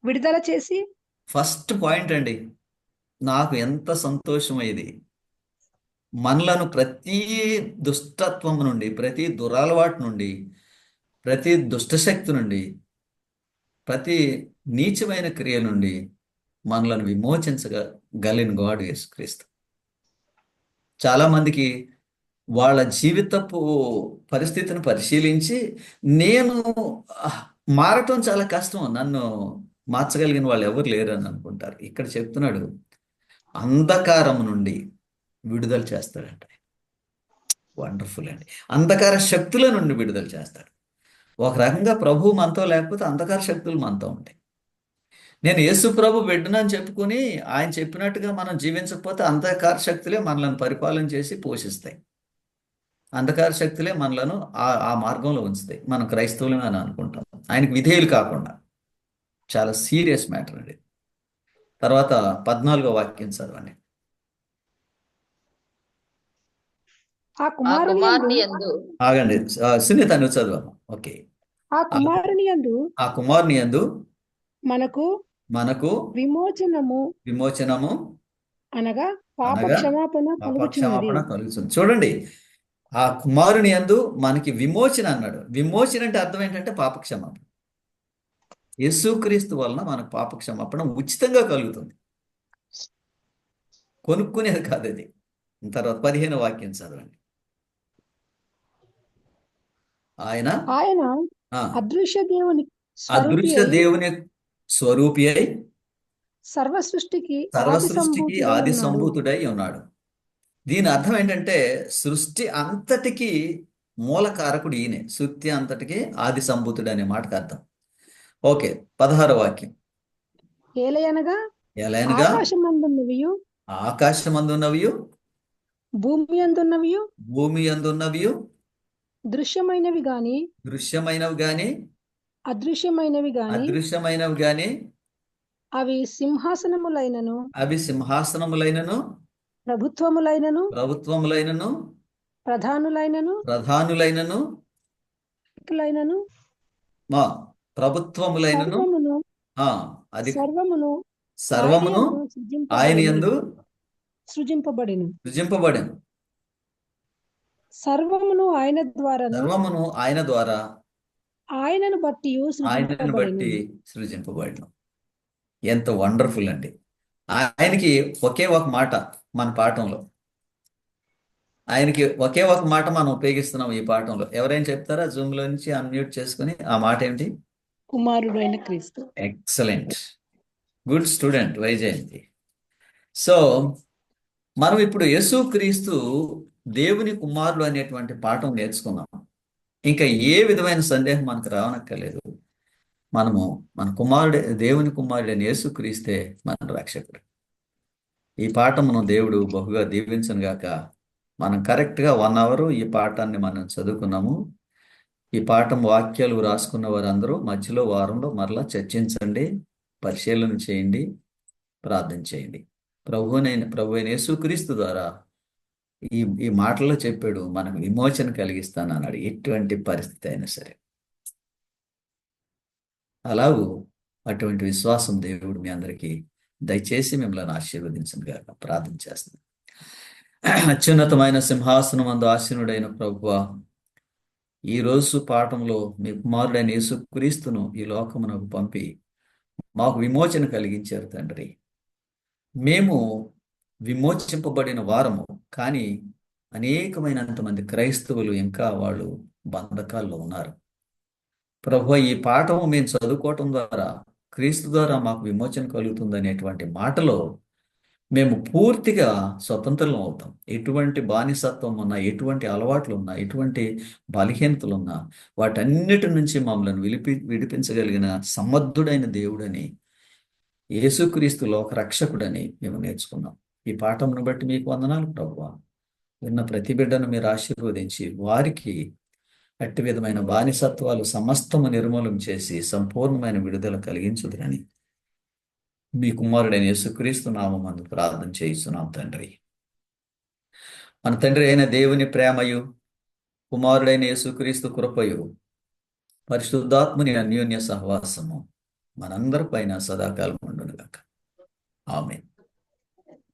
విడుదల చేసి ఫస్ట్ పాయింట్ అండి, నాకు ఎంత సంతోషమైంది. మనలను ప్రతి దుష్టత్వం నుండి, ప్రతి దురలవాటు నుండి, ప్రతి దుష్టశక్తి నుండి, ప్రతి నీచమైన క్రియ నుండి మనలను విమోచించగలిగిన గాడ్ యేసుక్రీస్తు. చాలా మందికి వాళ్ళ జీవితపు పరిస్థితిని పరిశీలించి నేను మారటం చాలా కష్టం, నన్ను మార్చగలిగిన వాళ్ళు ఎవరు లేరని అనుకుంటారు. ఇక్కడ చెప్తున్నాడు అంధకారం నుండి విడుదల చేస్తాడంట. వండర్ఫుల్ అండి. అంధకార శక్తుల నుండి విడుదల చేస్తాడు. ఒక రకంగా ప్రభువు మనతో లేకపోతే అంధకార శక్తులు మనతో ఉంటాయి. నేను యేసు ప్రభు బిడ్డనని చెప్పుకుని ఆయన చెప్పినట్టుగా మనం జీవించకపోతే అంధకార శక్తులే మనల్ని పరిపాలన చేసి పోషిస్తాయి. అంధకార శక్తులే మనలను ఆ మార్గంలో ఉంచుతాయి. మనం క్రైస్తవులమే అని అనుకుంటాం, ఆయనకు విధేయులు కాకుండా. చాలా సీరియస్ మ్యాటర్ అండి. తర్వాత 14వ వాక్యం చదవండి. ఆ కుమారుని యందు ఆగండి, సునీత నువ్వు చదవమ్మా. ఓకే. ఆ కుమారుని యందు ఆ కుమారుని యందు మనకు విమోచనము అనగా పాప క్షమాపణ కలుగుతుంది. చూడండి, ఆ కుమారుని యందు మనకి విమోచన అన్నాడు. విమోచన అంటే అర్థం ఏంటంటే పాప క్షమాపణ. యేసుక్రీస్తు వలన మనకు పాప క్షమాపణ ఉచితంగా కలుగుతుంది, కొనుక్కునేది కాదు అది. తర్వాత 15వ వాక్యం చదవండి. ఆయన అదృశ్య దేవుని స్వరూపి అయి సర్వ సృష్టికి ఆది సంభూతుడై ఉన్నాడు. దీని అర్థం ఏంటంటే సృష్టి అంతటికి మూలకారకుడు ఈయనే. సృష్టి అంతటికి ఆది సంభూతుడు అనే మాటకు అర్థం. ఓకే. 16వ వాక్యం. ఏలయనగా ఆకాశమందున్నవియు భూమి అందున్నవియు దృశ్యమైనవి గాని అదృశ్యమైనవి గాని అవి సింహాసనములైనను ప్రభుత్వములైనను ప్రధానులైనను సర్వమును ఆయన యందు సృజింపబడెను. సర్వమును ఆయన ద్వారా ఆయనను బట్టి సృజింపబడెను. ఎంత వండర్ఫుల్ అండి. ఆయనకి ఒకే ఒక మాట మన పాఠంలో, ఆయనకి ఒకే ఒక మాట మనం ఉపయోగిస్తున్నాం ఈ పాఠంలో. ఎవరైనా చెప్తారా? జూమ్ లో నుంచి అన్మ్యూట్ చేసుకుని ఆ మాట ఏంటి? కుమారుడైన క్రీస్తు. Excellent, good student Vyjayanthi. So మనం ఇప్పుడు యేసుక్రీస్తు దేవుని కుమారుడు అనేటువంటి పాఠం నేర్చుకున్నాం. ఇంకా ఏ విధమైన సందేహం మనకు రావనక్కర్లేదు. మన దేవుని కుమారుడైన యేసుక్రీస్తే మన రక్షకుడు. ఈ పాఠమును దేవుడు బహుగా దీవించను గాక. మనం కరెక్ట్గా 1 అవర్ ఈ పాఠాన్ని మనం చదువుకున్నాము. ఈ పాఠం వాక్యాలు రాసుకున్న వారందరూ మధ్యలో వారంలో మరలా చర్చించండి, పరిశీలన చేయండి, ప్రార్థన చేయండి. ప్రభు అయిన యేసుక్రీస్తు ద్వారా ఈ మాటల్లో చెప్పాడు, మనకు విమోచన కలిగిస్తానన్నాడు, ఎటువంటి పరిస్థితి అయినా సరే. అలాగూ అటువంటి విశ్వాసం దేవుడు మీ అందరికీ దయచేసి మిమ్మల్ని ఆశీర్వదించను గాక. ప్రార్థన చేస్తున్నాను. అత్యున్నతమైన సింహాసనం అందు ఆసీనుడైన ప్రభువా, ఈ రోజు పాఠంలో మీ కుమారుడైన యేసుక్రీస్తును ఈ లోకమునకు పంపి మాకు విమోచన కలిగించారు తండ్రి. మేము విమోచింపబడిన వారము, కానీ అనేకమైనంత మంది క్రైస్తవులు ఇంకా వాళ్ళు బంధకాల్లో ఉన్నారు. ప్రభువా, ఈ పాఠం మేము చదువుకోవటం ద్వారా క్రీస్తు ద్వారా మాకు విమోచన కలుగుతుంది అనేటువంటి మాటలో మేము పూర్తిగా స్వతంత్రం అవుతాం. ఎటువంటి బానిసత్వం ఉన్నా, ఎటువంటి అలవాట్లు ఉన్నా, ఎటువంటి బలహీనతలు ఉన్నా, వాటన్నిటి నుంచి మమ్మల్ని విడిపించగలిగిన సమర్థుడైన దేవుడని, యేసుక్రీస్తు లోక రక్షకుడని మేము నేర్చుకున్నాం. ఈ పాఠంను బట్టి మీకు వందనాలు ప్రభువా. విన్న ప్రతి బిడ్డను మీరు ఆశీర్వదించి వారికి అట్టి విధమైన బానిసత్వాలు సమస్తము నిర్మూలం చేసి సంపూర్ణమైన విడుదల కలిగించుదురని మీ కుమారుడైన యేసుక్రీస్తు నామమందు ప్రార్థన చేయిస్తున్నాం తండ్రి. మన తండ్రి అయిన దేవుని ప్రేమయు, కుమారుడైన యేసుక్రీస్తు కృపయు, పరిశుద్ధాత్ముని అన్యోన్య సహవాసము మనందరి పైన సదాకాలం ఉండును గాక. ఆమేన్.